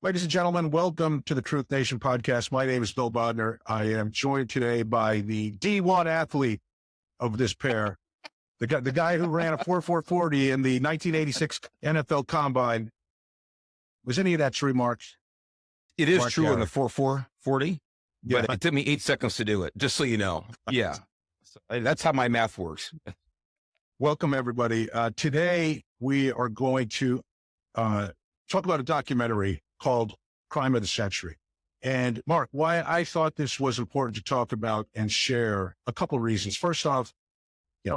Ladies and gentlemen, welcome to the Truth Nation podcast. My name is Bill Bodner. I am joined today by the D1 athlete of this pair, the guy who ran a 4.440 in the 1986 NFL Combine. Was any of that true, Mark? It is Mark true Garrett. in the 4.440, but Yeah. it took me 8 seconds to do it, just so you know. Yeah. That's how my math works. Welcome, everybody. Today, we are going to talk about a documentary called Crime of the Century. And Mark, why I thought this was important to talk about and share, a couple of reasons. First off,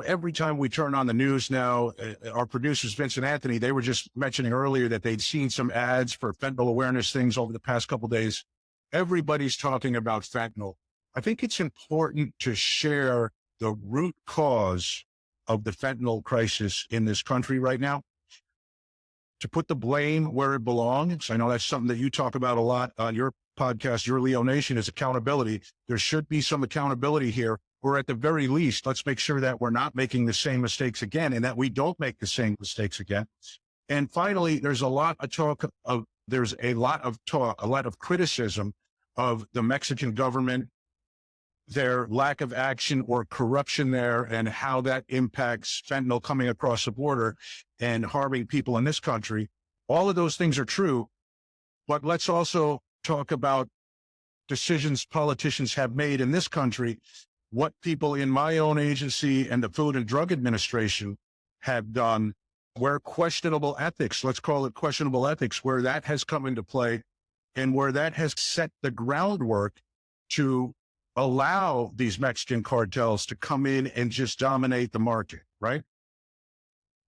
every time we turn on the news now, our producers, Vince and Anthony, they were just mentioning earlier that they'd seen some ads for fentanyl awareness things over the past couple of days. Everybody's talking about fentanyl. I think it's important to share the root cause of the fentanyl crisis in this country right now, to put the blame where it belongs. I know that's something that you talk about a lot on your podcast, Your Leo Nation, is accountability. There should be some accountability here, or at the very least, let's make sure that we're not making the same mistakes again and that we don't make the same mistakes again. And finally, there's a lot of criticism of the Mexican government, their lack of action or corruption there, and how that impacts fentanyl coming across the border and harming people in this country. All of those things are true, but let's also talk about decisions politicians have made in this country, what people in my own agency and the Food and Drug Administration have done, where questionable ethics, let's call it questionable ethics, where that has come into play and where that has set the groundwork to allow these Mexican cartels to come in and just dominate the market, right?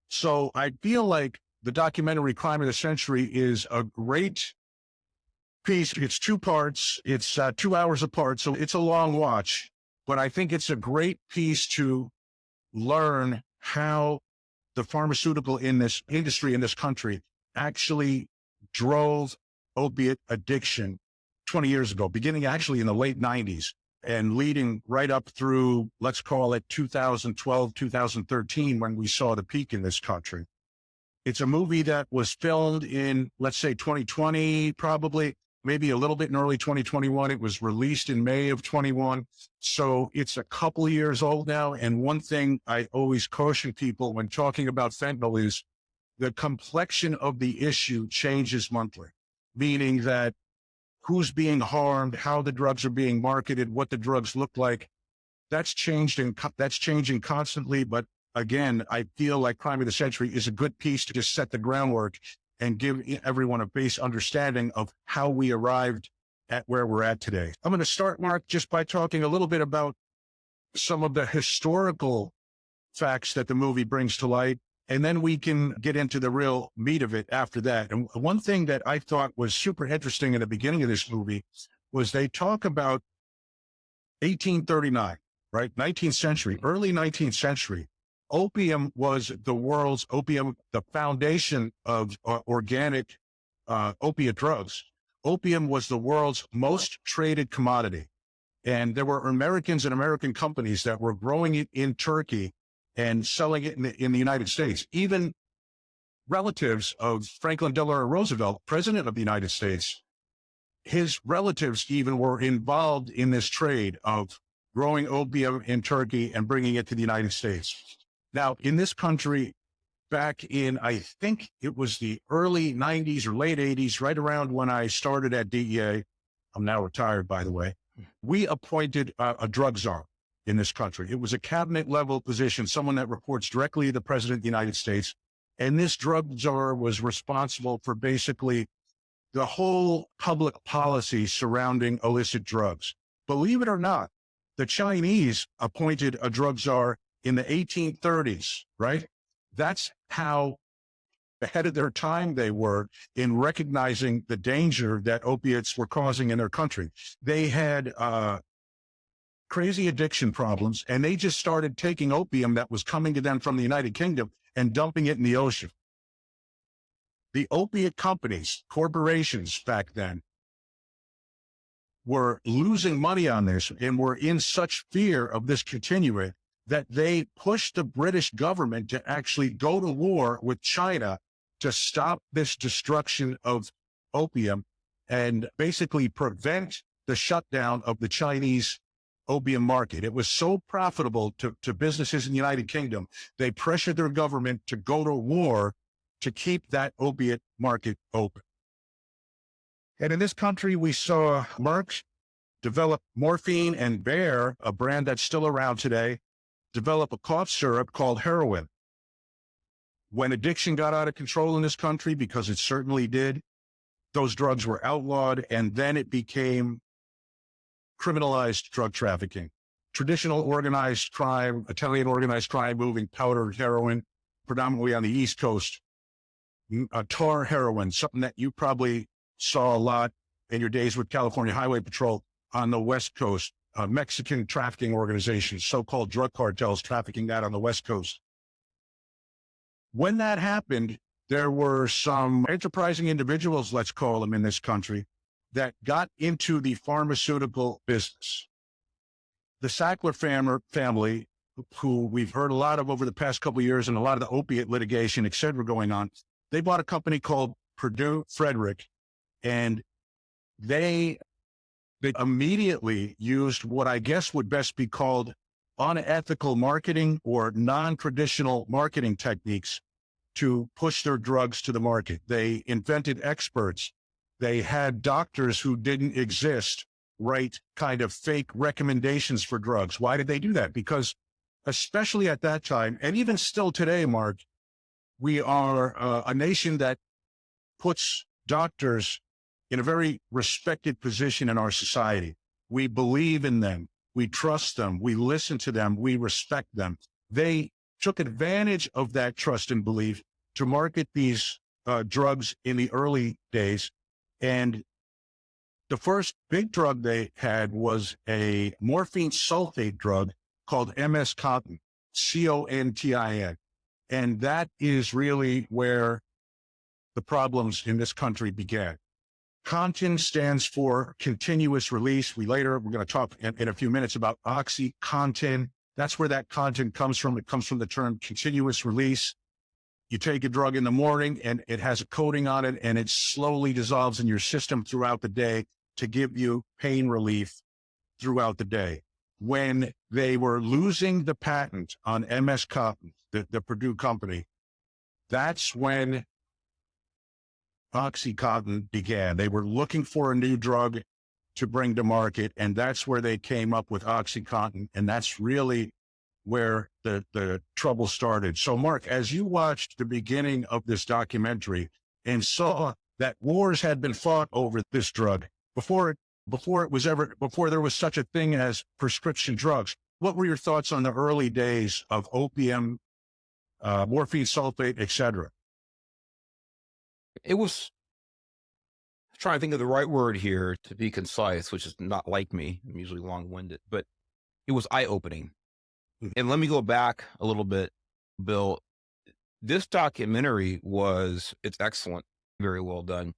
So I feel like the documentary Crime of the Century is a great piece. It's 2 parts. It's 2 hours apart, so it's a long watch. But I think it's a great piece to learn how the pharmaceutical industry in this country actually drove opiate addiction 20 years ago, beginning actually in the late 90s. And leading right up through, let's call it 2012, 2013, when we saw the peak in this country. It's a movie that was filmed in, let's say, 2020, probably, maybe a little bit in early 2021. It was released in May of 21. So it's a couple of years old now. And one thing I always caution people when talking about fentanyl is the complexion of the issue changes monthly, meaning that who's being harmed, how the drugs are being marketed, what the drugs look like. That's changing constantly. But again, I feel like Crime of the Century is a good piece to just set the groundwork and give everyone a base understanding of how we arrived at where we're at today. I'm going to start, Mark, just by talking a little bit about some of the historical facts that the movie brings to light. And then we can get into the real meat of it after that. And one thing that I thought was super interesting in the beginning of this movie was they talk about 1839, right? 19th century, early 19th century. Opium was the world's the foundation of organic opiate drugs. Opium was the world's most traded commodity. And there were Americans and American companies that were growing it in Turkey and selling it in the United States. Even relatives of Franklin Delano Roosevelt, president of the United States, his relatives even were involved in this trade of growing opium in Turkey and bringing it to the United States. Now, in this country, back in, I think it was the early 90s or late 80s, right around when I started at DEA, I'm now retired, by the way, we appointed a drug czar in this country. It was a cabinet level position, someone that reports directly to the president of the United States. And this drug czar was responsible for basically the whole public policy surrounding illicit drugs. Believe it or not, the Chinese appointed a drug czar in the 1830s, right? That's how ahead of their time they were in recognizing the danger that opiates were causing in their country. They had crazy addiction problems, and they just started taking opium that was coming to them from the United Kingdom and dumping it in the ocean. The opiate companies, corporations back then, were losing money on this and were in such fear of this continuing that they pushed the British government to actually go to war with China to stop this destruction of opium and basically prevent the shutdown of the Chinese opium market. It was so profitable to businesses in the United Kingdom, they pressured their government to go to war to keep that opiate market open. And in this country, we saw Merck develop morphine, and Bayer, a brand that's still around today, develop a cough syrup called heroin. When addiction got out of control in this country, because it certainly did, those drugs were outlawed, and then it became criminalized drug trafficking. Traditional organized crime, Italian organized crime, moving powdered heroin, predominantly on the East Coast. Tar heroin, something that you probably saw a lot in your days with California Highway Patrol on the West Coast. Mexican trafficking organizations, so-called drug cartels, trafficking that on the West Coast. When that happened, there were some enterprising individuals, let's call them, in this country that got into the pharmaceutical business. The Sackler family, who we've heard a lot of over the past couple of years, and a lot of the opiate litigation, et cetera, going on, they bought a company called Purdue Frederick, and they immediately used what I guess would best be called unethical marketing or non-traditional marketing techniques to push their drugs to the market. They invented experts. They had doctors who didn't exist write kind of fake recommendations for drugs. Why did they do that? Because especially at that time, and even still today, Mark, we are a nation that puts doctors in a very respected position in our society. We believe in them. We trust them. We listen to them. We respect them. They took advantage of that trust and belief to market these drugs in the early days. And the first big drug they had was a morphine sulfate drug called MS-Contin, C-O-N-T-I-N. And that is really where the problems in this country began. Contin stands for continuous release. We're going to talk in a few minutes about OxyContin. That's where that content comes from. It comes from the term continuous release. You take a drug in the morning and it has a coating on it, and it slowly dissolves in your system throughout the day to give you pain relief throughout the day. When they were losing the patent on MS-Contin, the Purdue company, that's when OxyContin began. They were looking for a new drug to bring to market, and that's where they came up with OxyContin, and that's really where the trouble started. So, Mark, as you watched the beginning of this documentary and saw that wars had been fought over this drug before there was such a thing as prescription drugs, what were your thoughts on the early days of opium, morphine sulfate, et cetera? It was, I'm trying to think of the right word here to be concise, which is not like me. I'm usually long-winded, but it was eye-opening. And let me go back a little bit, Bill. This documentary it's excellent, very well done.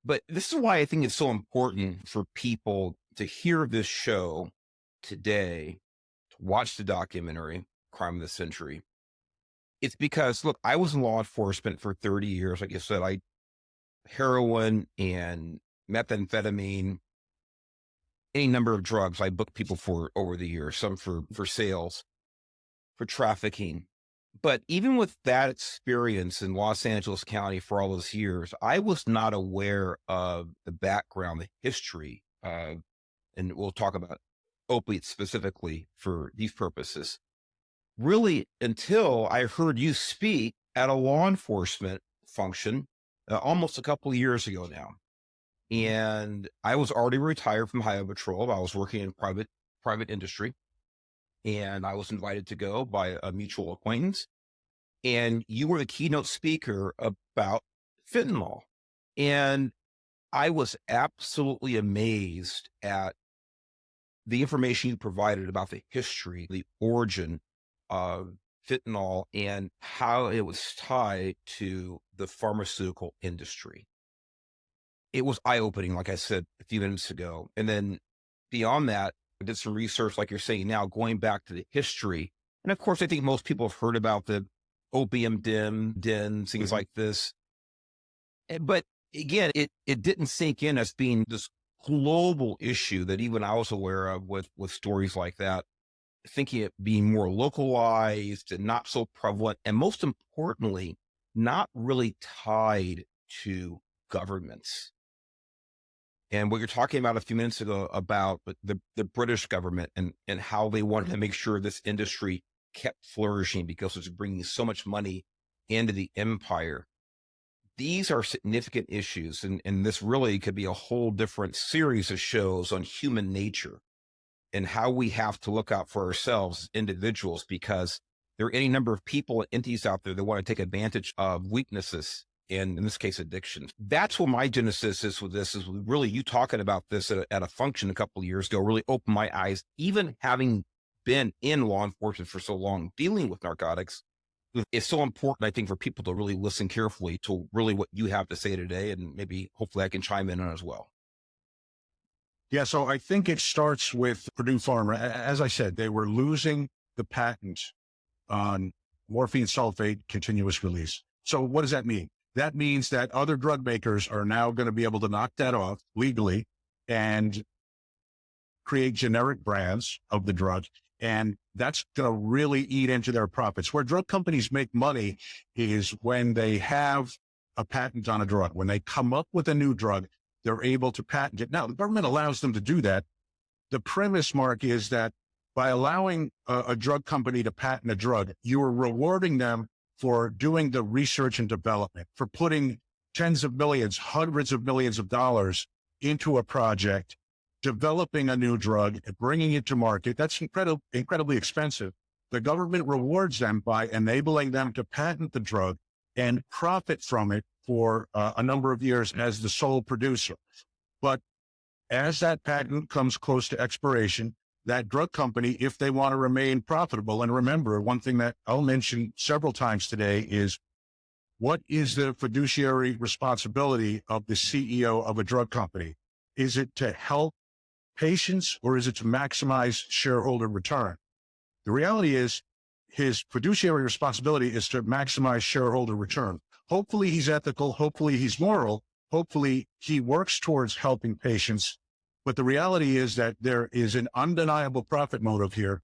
But this is why I think it's so important for people to hear this show today, to watch the documentary, Crime of the Century. It's because, look, I was in law enforcement for 30 years. Like you said, heroin and methamphetamine, any number of drugs I booked people for over the years, some for sales, for trafficking. But even with that experience in Los Angeles County for all those years, I was not aware of the background, the history, and we'll talk about opiates specifically for these purposes, really until I heard you speak at a law enforcement function almost a couple of years ago now. And I was already retired from Highway Patrol. I was working in private industry, and I was invited to go by a mutual acquaintance. And you were the keynote speaker about fentanyl. And I was absolutely amazed at the information you provided about the history, the origin of fentanyl, and how it was tied to the pharmaceutical industry. It was eye-opening, like I said a few minutes ago. And then beyond that, I did some research, like you're saying now, going back to the history. And of course, I think most people have heard about the opium dens, things like this. But again, it didn't sink in as being this global issue that even I was aware of with stories like that, thinking it being more localized and not so prevalent. And most importantly, not really tied to governments. And what you're talking about a few minutes ago about the British government and how they wanted to make sure this industry kept flourishing because it was bringing so much money into the empire. These are significant issues. And this really could be a whole different series of shows on human nature and how we have to look out for ourselves as individuals, because there are any number of people and entities out there that want to take advantage of weaknesses, and in this case, addictions. That's what my genesis is with this, is really you talking about this at a function a couple of years ago really opened my eyes, even having been in law enforcement for so long, dealing with narcotics. It's so important, I think, for people to really listen carefully to really what you have to say today, and maybe hopefully I can chime in on as well. Yeah, so I think it starts with Purdue Pharma. As I said, they were losing the patent on morphine sulfate continuous release. So what does that mean? That means that other drug makers are now going to be able to knock that off legally and create generic brands of the drug. And that's going to really eat into their profits. Where drug companies make money is when they have a patent on a drug. When they come up with a new drug, they're able to patent it. Now, the government allows them to do that. The premise, Mark, is that by allowing a drug company to patent a drug, you are rewarding them for doing the research and development, for putting tens of millions, hundreds of millions of dollars into a project, developing a new drug, and bringing it to market. That's incredibly expensive. The government rewards them by enabling them to patent the drug and profit from it for a number of years as the sole producer. But as that patent comes close to expiration, that drug company, if they want to remain profitable, and remember, one thing that I'll mention several times today is, what is the fiduciary responsibility of the CEO of a drug company? Is it to help patients, or is it to maximize shareholder return? The reality is his fiduciary responsibility is to maximize shareholder return. Hopefully he's ethical. Hopefully he's moral. Hopefully he works towards helping patients. But the reality is that there is an undeniable profit motive here.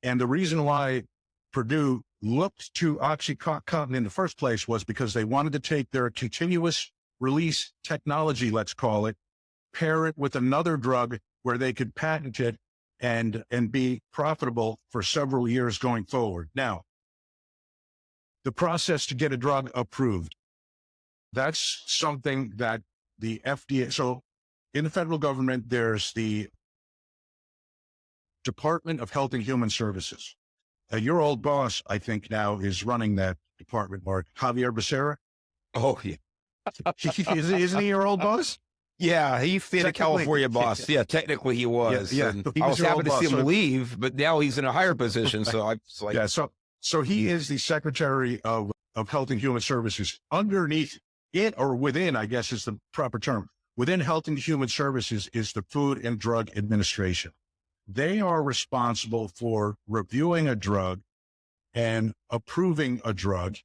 And the reason why Purdue looked to OxyContin in the first place was because they wanted to take their continuous release technology, let's call it, pair it with another drug where they could patent it and be profitable for several years going forward. Now, the process to get a drug approved, that's something that the FDA, so in the federal government, there's the Department of Health and Human Services. Your old boss, I think now, is running that department, Mark, Javier Becerra. Oh, yeah. Isn't he your old boss? Yeah, he stayed a California boss. Yeah, technically he was. Yeah, And he I was was your happy old to see boss, him so- leave, but now he's in a higher position. So I was like, Yeah, so he is the Secretary of Health and Human Services. Underneath it, or within, I guess is the proper term, within Health and Human Services is the Food and Drug Administration. They are responsible for reviewing a drug and approving a drug,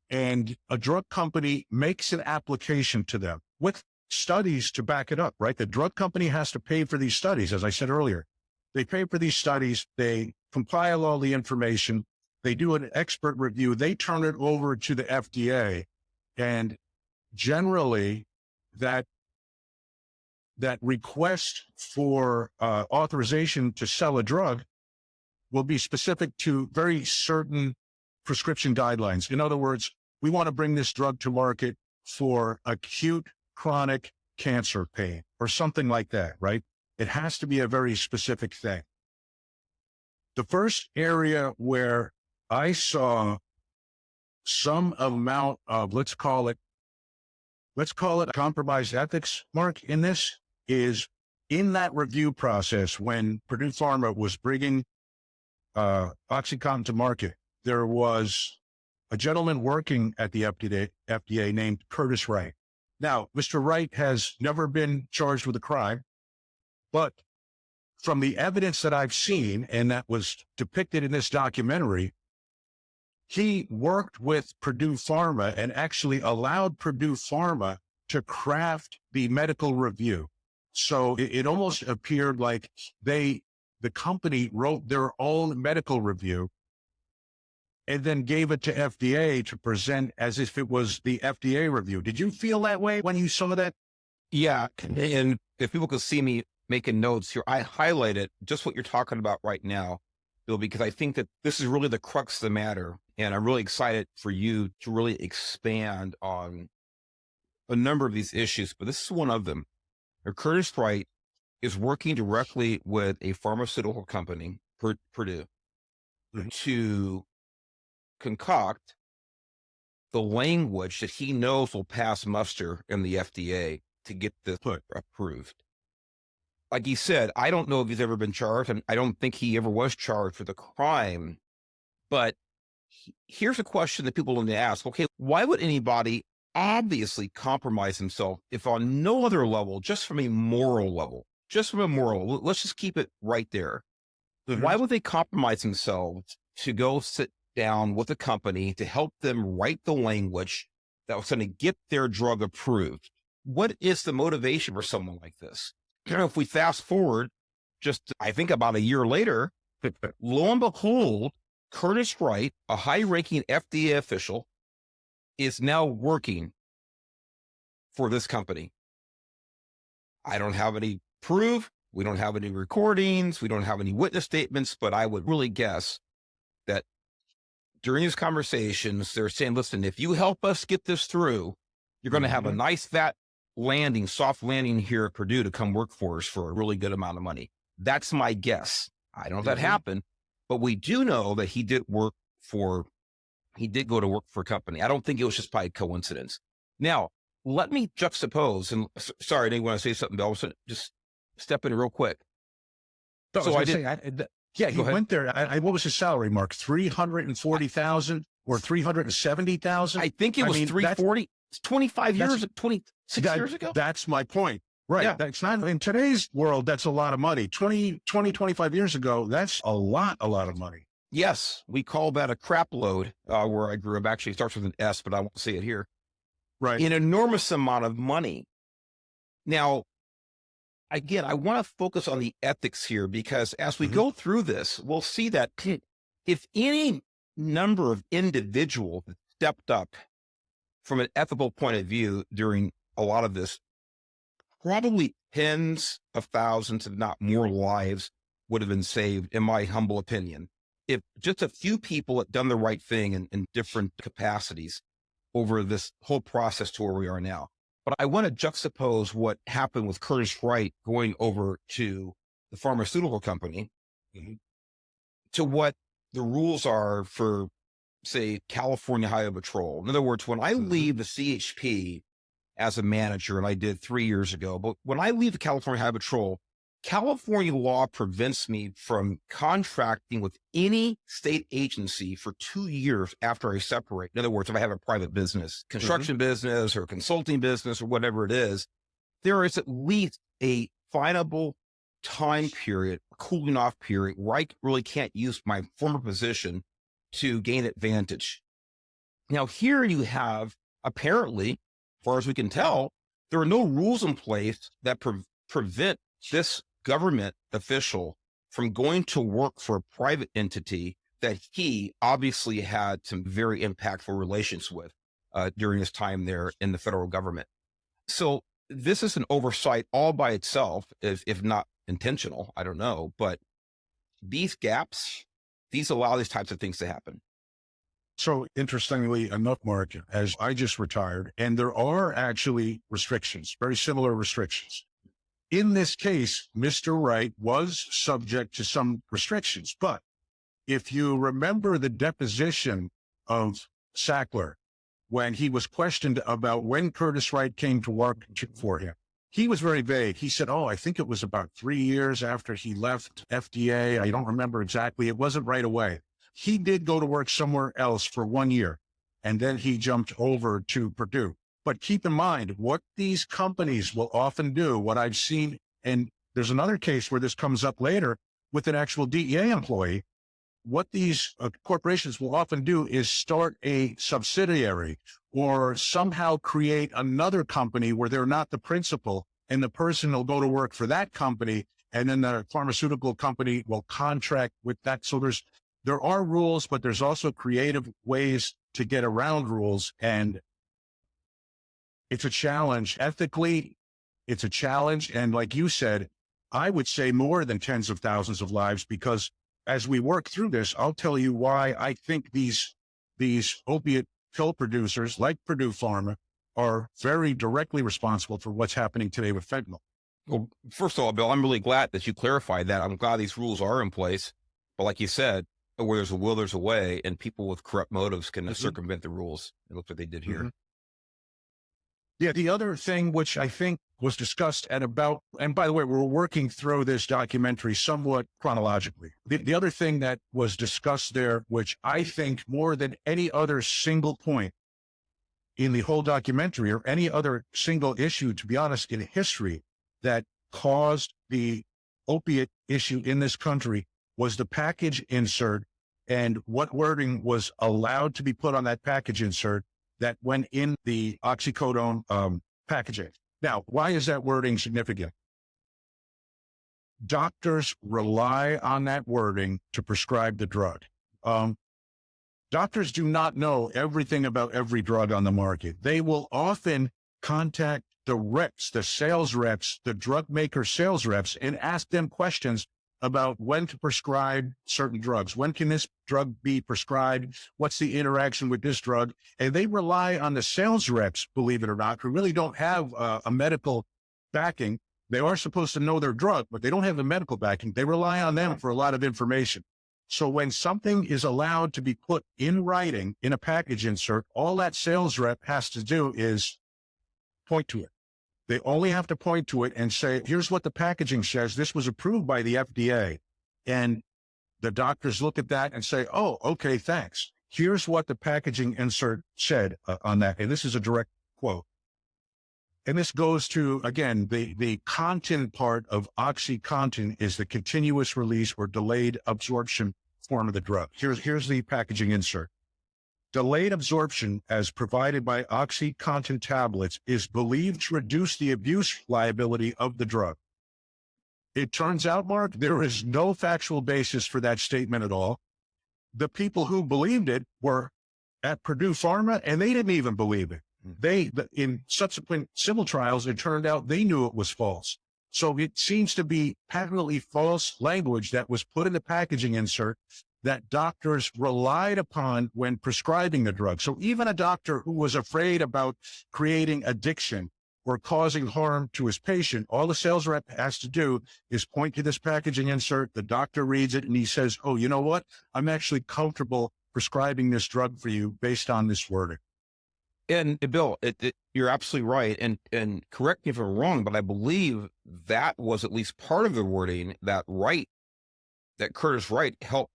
and a drug company makes an application to them with studies to back it up, right? The drug company has to pay for these studies, as I said earlier. They pay for these studies, they compile all the information, they do an expert review, they turn it over to the FDA, and generally that request for authorization to sell a drug will be specific to very certain prescription guidelines. In other words, we want to bring this drug to market for acute chronic cancer pain or something like that, right? It has to be a very specific thing. The first area where I saw some amount of, let's call it compromised ethics, Mark, in this is in that review process when Purdue Pharma was bringing OxyContin to market. There was a gentleman working at the FDA named Curtis Wright. Now, Mr. Wright has never been charged with a crime, but from the evidence that I've seen and that was depicted in this documentary, he worked with Purdue Pharma and actually allowed Purdue Pharma to craft the medical review. So it almost appeared like the company wrote their own medical review and then gave it to FDA to present as if it was the FDA review. Did you feel that way when you saw that? Yeah. And if people could see me making notes here, I highlighted just what you're talking about right now, Bill, because I think that this is really the crux of the matter. And I'm really excited for you to really expand on a number of these issues, but this is one of them. Curtis Wright is working directly with a pharmaceutical company, Purdue, to concoct the language that he knows will pass muster in the FDA to get this approved. Like he said, I don't know if he's ever been charged, and I don't think he ever was charged for the crime. But here's a question that people need to ask. Okay, why would anybody obviously compromise himself if on no other level, just from a moral level, let's just keep it right there. Why would they compromise themselves to go sit down with a company to help them write the language that was going to get their drug approved? What is the motivation for someone like this? You know, if we fast forward just, I think about a year later, lo and behold, Curtis Wright, a high-ranking FDA official, is now working for this company. I don't have any proof. We don't have any recordings. We don't have any witness statements, but I would really guess that during these conversations, they're saying, listen, if you help us get this through, you're going to have a nice fat landing, soft landing here at Purdue to come work for us for a really good amount of money. That's my guess. I don't know if that happened, but we do know that he did go to work for a company. I don't think it was just by coincidence. Now, let me juxtapose, and sorry, I didn't want to say something, Bill. So just step in real quick. So I did. Yeah, he went there. What was his salary, Mark? 340,000 or 370,000? I think it was 340. It's 25 years, 26 years ago. That's my point. Right. Yeah. That's not in today's world. That's a lot of money. 25 years ago, that's a lot of money. Yes. We call that a crap load where I grew up. Actually, it starts with an S, but I won't say it here. Right. An enormous amount of money. Now, again, I want to focus on the ethics here because as we go through this, we'll see that if any number of individuals stepped up from an ethical point of view during a lot of this, probably tens of thousands, if not more lives would have been saved, in my humble opinion. If just a few people had done the right thing in different capacities over this whole process to where we are now. But I want to juxtapose what happened with Curtis Wright going over to the pharmaceutical company to what the rules are for, say, California Highway Patrol. In other words, when I leave the CHP as a manager, and I did 3 years ago, but when I leave the California Highway Patrol, California law prevents me from contracting with any state agency for 2 years after I separate. In other words, if I have a private business, construction business or consulting business or whatever it is, there is at least a finable time period, cooling off period, where I really can't use my former position to gain advantage. Now, here you have, apparently, as far as we can tell, there are no rules in place that prevent this government official from going to work for a private entity that he obviously had some very impactful relations with during his time there in the federal government. So this is an oversight all by itself, if not intentional, I don't know, but these gaps, these allow these types of things to happen. So interestingly enough, Mark, as I just retired, and there are actually restrictions, very similar restrictions. In this case, Mr. Wright was subject to some restrictions, but if you remember the deposition of Sackler, when he was questioned about when Curtis Wright came to work for him, he was very vague. He said, I think it was about 3 years after he left FDA. I don't remember exactly. It wasn't right away. He did go to work somewhere else for 1 year, and then he jumped over to Purdue. But keep in mind what these companies will often do, what I've seen, and there's another case where this comes up later with an actual DEA employee what these corporations will often do is start a subsidiary or somehow create another company where they're not the principal, and the person will go to work for that company, and then the pharmaceutical company will contract with that. So there are rules, but there's also creative ways to get around rules, and it's a challenge. Ethically, it's a challenge. And like you said, I would say more than tens of thousands of lives, because as we work through this, I'll tell you why I think these opiate pill producers like Purdue Pharma are very directly responsible for what's happening today with fentanyl. Well, first of all, Bill, I'm really glad that you clarified that. I'm glad these rules are in place. But like you said, where there's a will, there's a way, and people with corrupt motives can circumvent the rules. It looks what they did here. Yeah, the other thing which I think was discussed and by the way, we're working through this documentary somewhat chronologically. The other thing that was discussed there, which I think more than any other single point in the whole documentary or any other single issue, to be honest, in history that caused the opiate issue in this country, was the package insert and what wording was allowed to be put on that package insert that went in the oxycodone packaging. Now, why is that wording significant? Doctors rely on that wording to prescribe the drug. Doctors do not know everything about every drug on the market. They will often contact the reps, the sales reps, the drug maker sales reps, and ask them questions about when to prescribe certain drugs. When can this drug be prescribed? What's the interaction with this drug? And they rely on the sales reps, believe it or not, who really don't have a medical backing. They are supposed to know their drug, but they don't have the medical backing. They rely on them for a lot of information. So when something is allowed to be put in writing in a package insert, all that sales rep has to do is point to it. They only have to point to it and say, here's what the packaging says. This was approved by the FDA. And the doctors look at that and say, oh, okay, thanks. Here's what the packaging insert said on that. And this is a direct quote. And this goes to, again, the content part of OxyContin is the continuous release or delayed absorption form of the drug. Here's the packaging insert. Delayed absorption, as provided by OxyContin tablets, is believed to reduce the abuse liability of the drug. It turns out, Mark, there is no factual basis for that statement at all. The people who believed it were at Purdue Pharma, and they didn't even believe it. In subsequent civil trials, it turned out they knew it was false. So it seems to be patently false language that was put in the packaging insert that doctors relied upon when prescribing the drug. So even a doctor who was afraid about creating addiction or causing harm to his patient, all the sales rep has to do is point to this packaging insert. The doctor reads it and he says, oh, you know what? I'm actually comfortable prescribing this drug for you based on this wording. And Bill, you're absolutely right. And correct me if I'm wrong, but I believe that was at least part of the wording that Curtis Wright helped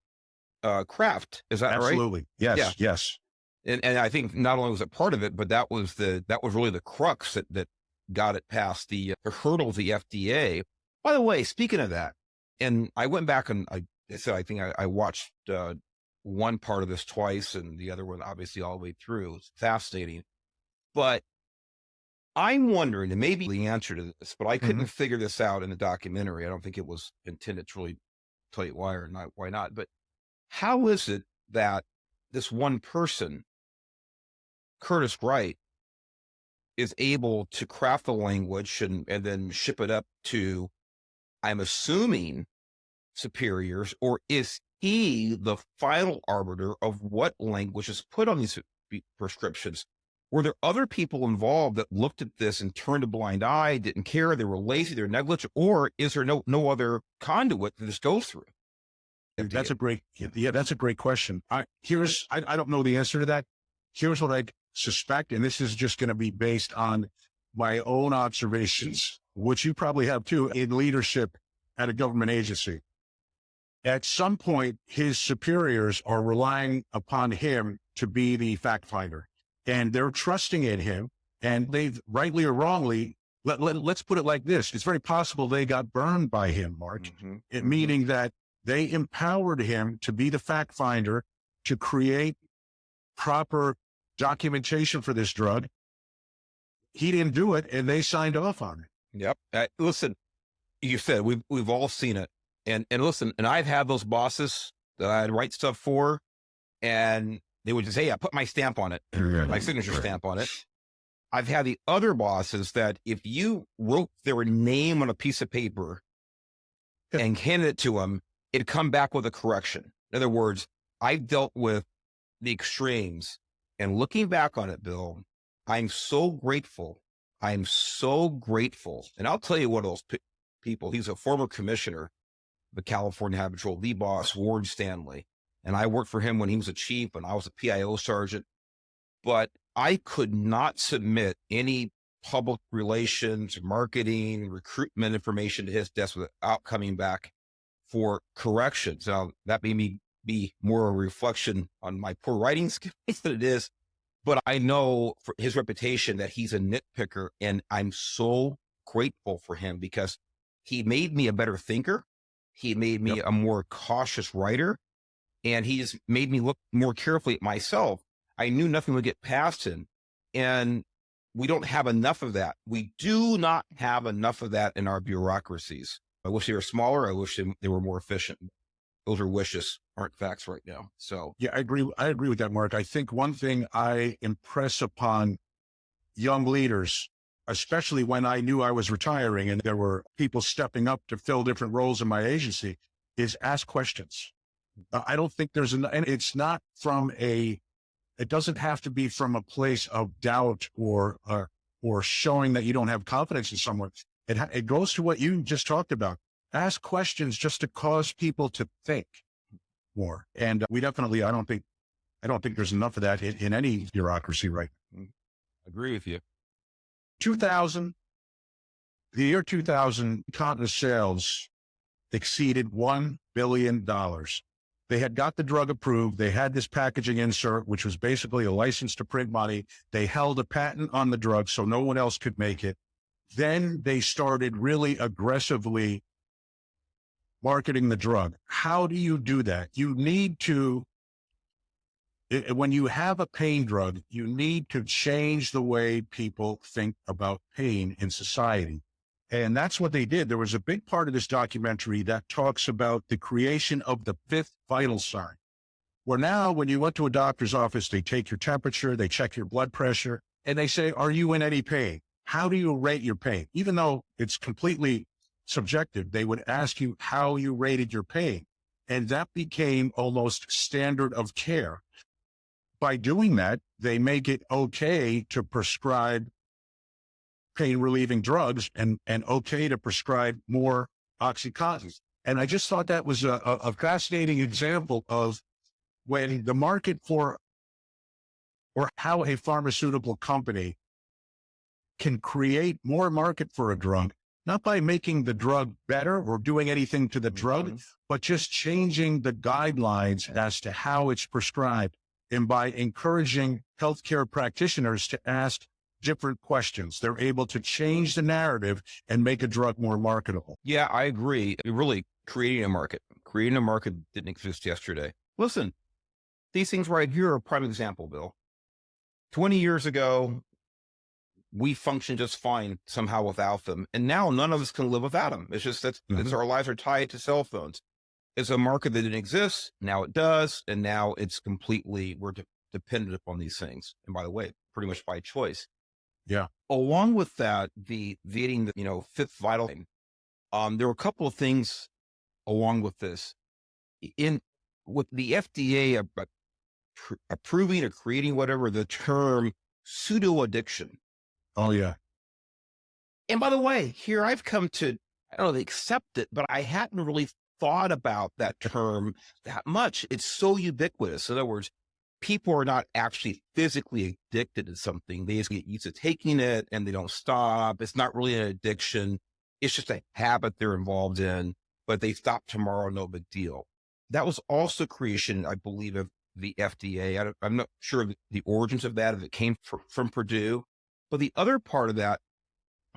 craft. Is that right? Absolutely. Yes. Yeah. Yes. And I think not only was it part of it, but that was really the crux that got it past the hurdle of the FDA. By the way, speaking of that, and I went back and I think I watched one part of this twice and the other one obviously all the way through. It's fascinating. But I'm wondering, and maybe the answer to this, but I couldn't figure this out in the documentary. I don't think it was intended to really tell you why or not, why not. But how is it that this one person, Curtis Wright, is able to craft the language and then ship it up to, I'm assuming, superiors, or is he the final arbiter of what language is put on these prescriptions? Were there other people involved that looked at this and turned a blind eye, didn't care, they were lazy, they're negligent, or is there no other conduit that this goes through? That's a great question. I don't know the answer to that. Here's what I suspect, and this is just going to be based on my own observations, which you probably have too, in leadership at a government agency. At some point, his superiors are relying upon him to be the fact finder, and they're trusting in him, and they've rightly or wrongly, let's put it like this. It's very possible they got burned by him, Mark, meaning that They empowered him to be the fact finder, to create proper documentation for this drug. He didn't do it, and they signed off on it. Yep. Listen, you said we've all seen it, and listen, and I've had those bosses that I'd write stuff for, and they would just say, "Yeah, put my stamp on it, my signature stamp on it." I've had the other bosses that if you wrote their name on a piece of paper and handed it to them, it'd come back with a correction. In other words, I've dealt with the extremes, and looking back on it, Bill, I'm so grateful. I'm so grateful. And I'll tell you one of those people, he's a former commissioner of the California Highway Patrol, the boss, Ward Stanley. And I worked for him when he was a chief and I was a PIO sergeant. But I could not submit any public relations, marketing, recruitment information to his desk without coming back for corrections. Now, that made me be more a reflection on my poor writing skills than it is. But I know for his reputation that he's a nitpicker, and I'm so grateful for him because he made me a better thinker. He made me a more cautious writer, and he just made me look more carefully at myself. I knew nothing would get past him, and we don't have enough of that. We do not have enough of that in our bureaucracies. I wish they were smaller. I wish they were more efficient. Those are wishes, aren't facts right now. So yeah, I agree. I agree with that, Mark. I think one thing I impress upon young leaders, especially when I knew I was retiring and there were people stepping up to fill different roles in my agency, is ask questions. I don't think and it's not from it doesn't have to be from a place of doubt or showing that you don't have confidence in someone. It goes to what you just talked about. Ask questions just to cause people to think more. And we definitely, I don't think there's enough of that in any bureaucracy right now. Agree with you. 2000, the year 2000, cotton sales exceeded $1 billion. They had got the drug approved. They had this packaging insert, which was basically a license to print money. They held a patent on the drug so no one else could make it. Then they started really aggressively marketing the drug. How do you do that? You need to, when you have a pain drug, you need to change the way people think about pain in society. And that's what they did. There was a big part of this documentary that talks about the creation of the fifth vital sign, where now when you went to a doctor's office, they take your temperature, they check your blood pressure, and they say, are you in any pain? How do you rate your pain? Even though it's completely subjective, they would ask you how you rated your pain. And that became almost standard of care. By doing that, they make it okay to prescribe pain relieving drugs and okay to prescribe more Oxycontin. And I just thought that was a fascinating example of when the market for, or how a pharmaceutical company can create more market for a drug, not by making the drug better or doing anything to the drug, but just changing the guidelines as to how it's prescribed, and by encouraging healthcare practitioners to ask different questions. They're able to change the narrative and make a drug more marketable. Yeah, I agree. Really creating a market didn't exist yesterday. Listen, these things right here are a prime example, Bill. 20 years ago, we functioned just fine somehow without them. And now none of us can live without them. It's just that our lives are tied to cell phones. It's a market that didn't exist. Now it does. And now it's completely, we're dependent upon these things. And by the way, pretty much by choice. Yeah. Along with that, the eating the, fifth vital thing, there were a couple of things along with this. With the FDA approving or creating whatever the term pseudo addiction. Oh, yeah. And by the way, here I've come to, I don't know, accept it, but I hadn't really thought about that term that much. It's so ubiquitous. In other words, people are not actually physically addicted to something. They just get used to taking it and they don't stop. It's not really an addiction. It's just a habit they're involved in, but they stop tomorrow, no big deal. That was also creation, I believe, of the FDA. I'm not sure of the origins of that, if it came from Purdue. But the other part of that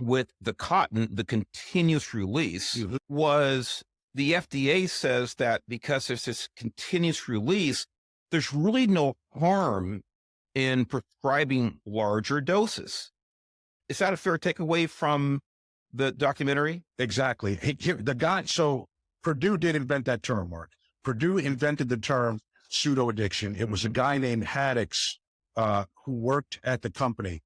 with the cotton, the continuous release was the FDA says that because there's this continuous release, there's really no harm in prescribing larger doses. Is that a fair takeaway from the documentary? Exactly. The guy, so Purdue did invent that term, Mark. Purdue invented the term pseudo addiction. It was a guy named Haddix who worked at the company.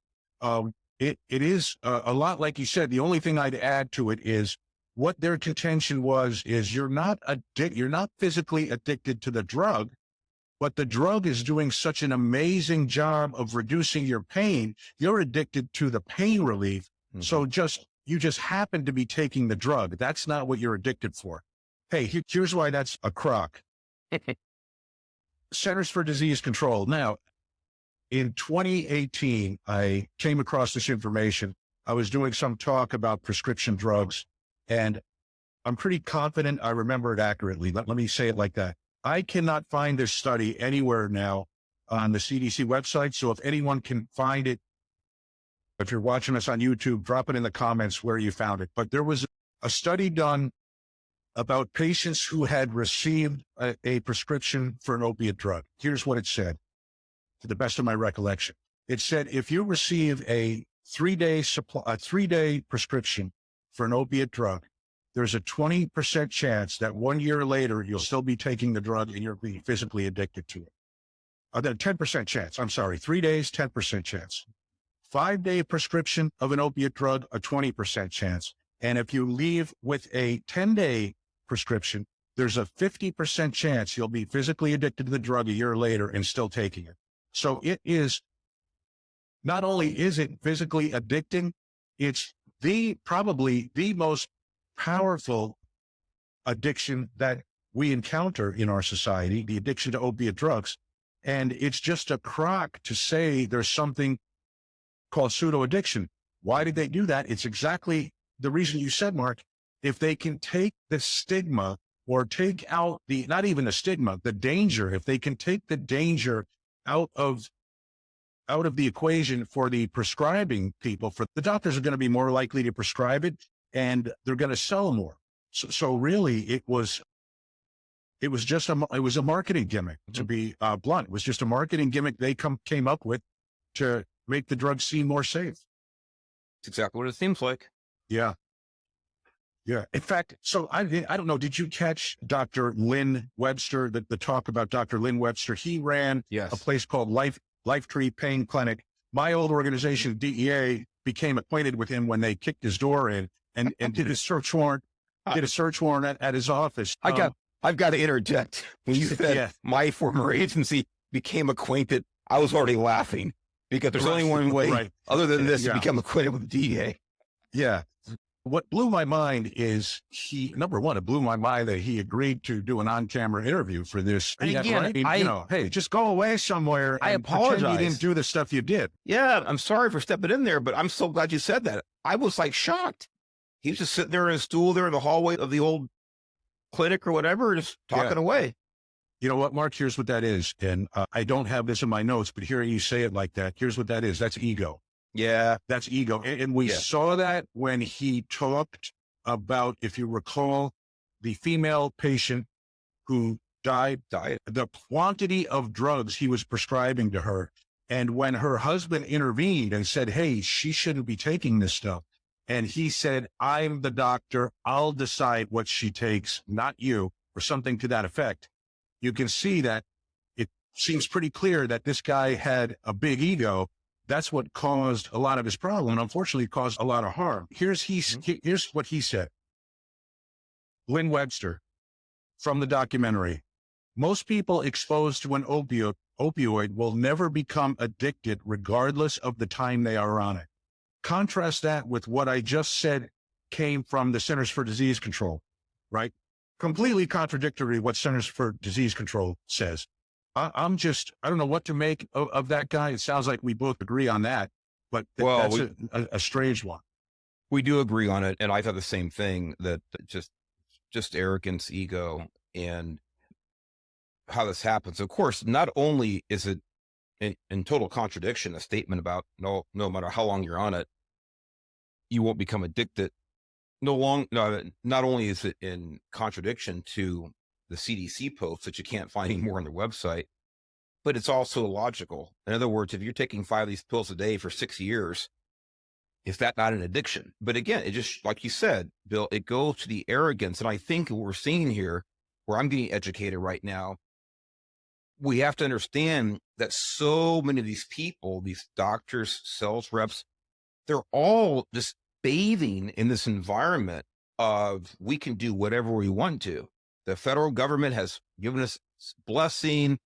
It is a lot like you said. The only thing I'd add to it is what their contention is you're not physically addicted to the drug, but the drug is doing such an amazing job of reducing your pain. You're addicted to the pain relief. So you just happen to be taking the drug. That's not what you're addicted for. Hey, here's why that's a crock. Centers for Disease Control. Now, in 2018, I came across this information. I was doing some talk about prescription drugs, and I'm pretty confident I remember it accurately. Let me say it like that. I cannot find this study anywhere now on the CDC website. So if anyone can find it, if you're watching us on YouTube, drop it in the comments where you found it. But there was a study done about patients who had received a prescription for an opiate drug. Here's what it said, to the best of my recollection. It said, if you receive a 3-day prescription for an opiate drug, there's a 20% chance that 1 year later, you'll still be taking the drug and you'll be physically addicted to it. Then 10% chance, 3 days, 10% chance. 5-day prescription of an opiate drug, a 20% chance. And if you leave with a 10-day prescription, there's a 50% chance you'll be physically addicted to the drug a year later and still taking it. So it is, not only is it physically addicting, it's probably the most powerful addiction that we encounter in our society, the addiction to opiate drugs. And it's just a crock to say there's something called pseudo addiction. Why did they do that? It's exactly the reason you said, Mark. If they can take the stigma or take out not even the stigma, the danger, if they can take the danger out of the equation for the prescribing people, for the doctors are going to be more likely to prescribe it and they're going to sell more. So really it was just a marketing gimmick, to be blunt. It was just a marketing gimmick they came up with to make the drug seem more safe. That's exactly what it seems like. Yeah. Yeah. In fact, so I don't know, did you catch Dr. Lynn Webster, the talk about Dr. Lynn Webster? He ran a place called Lifetree Pain Clinic. My old organization, DEA, became acquainted with him when they kicked his door in and did a search warrant at his office. I've got to interject. When you said my former agency became acquainted, I was already laughing because there's only one way other than this to become acquainted with the DEA. Yeah. What blew my mind is number one, it blew my mind that he agreed to do an on-camera interview for this. And again, hey, just go away somewhere. I apologize. You didn't do the stuff you did. Yeah, I'm sorry for stepping in there, but I'm so glad you said that. I was like shocked. He was just sitting there in a stool there in the hallway of the old clinic or whatever, just talking away. You know what, Mark? Here's what that is. And I don't have this in my notes, but hearing you say it like that, here's what that is. That's ego. Yeah. That's ego. And we saw that when he talked about, if you recall, the female patient who died, the quantity of drugs he was prescribing to her. And when her husband intervened and said, hey, she shouldn't be taking this stuff. And he said, I'm the doctor. I'll decide what she takes, not you, or something to that effect. You can see that it seems pretty clear that this guy had a big ego. That's what caused a lot of his problem, and unfortunately caused a lot of harm. Here's what he said. Lynn Webster from the documentary. Most people exposed to an opioid will never become addicted regardless of the time they are on it. Contrast that with what I just said came from the Centers for Disease Control, right? Completely contradictory what Centers for Disease Control says. I don't know what to make of that guy. It sounds like we both agree on that, but that's a strange one. We do agree on it. And I thought the same thing, that just arrogance, ego, and how this happens. Of course, not only is it in total contradiction, a statement about no matter how long you're on it, you won't become addicted. not only is it in contradiction to the CDC posts that you can't find anymore on their website, but it's also illogical. In other words, if you're taking 5 of these pills a day for 6 years, is that not an addiction? But again, it just, like you said, Bill, it goes to the arrogance. And I think what we're seeing here, where I'm getting educated right now, we have to understand that so many of these people, these doctors, sales reps, they're all just bathing in this environment of we can do whatever we want to. The federal government has given us blessing.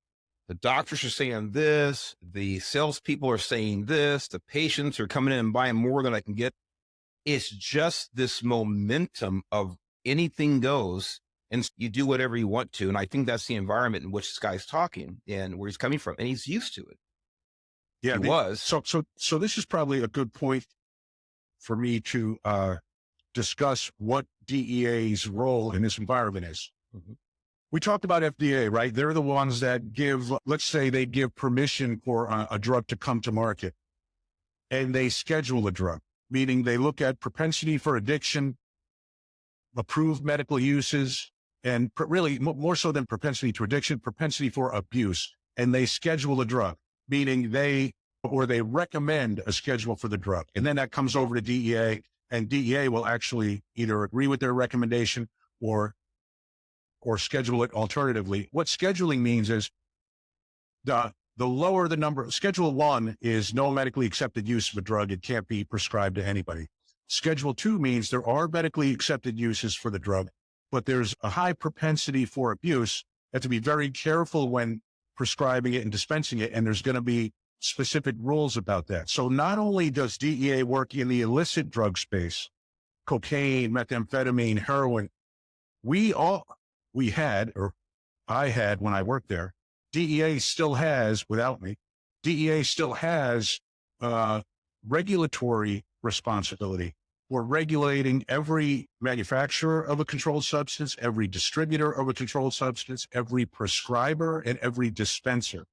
The doctors are saying this. The salespeople are saying this. The patients are coming in and buying more than I can get. It's just this momentum of anything goes and you do whatever you want to. And I think that's the environment in which this guy's talking and where he's coming from. And he's used to it. Yeah. He was. So this is probably a good point for me to discuss what DEA's role in this environment is. Mhm. We talked about FDA, right? They're the ones that give, let's say they give permission for a drug to come to market and they schedule a drug, meaning they look at propensity for addiction, approved medical uses, and really more so than propensity to addiction, propensity for abuse. And they schedule a drug, meaning they recommend a schedule for the drug. And then that comes over to DEA and DEA will actually either agree with their recommendation or schedule it alternatively. What scheduling means is the lower the number. Schedule 1 is no medically accepted use of a drug. It can't be prescribed to anybody. Schedule 2 means there are medically accepted uses for the drug, but there's a high propensity for abuse. You have to be very careful when prescribing it and dispensing it, and there's going to be specific rules about that. So not only does DEA work in the illicit drug space, cocaine, methamphetamine, heroin, I had when I worked there, DEA still has, without me, DEA still has regulatory responsibility. We're regulating every manufacturer of a controlled substance, every distributor of a controlled substance, every prescriber, and every dispenser.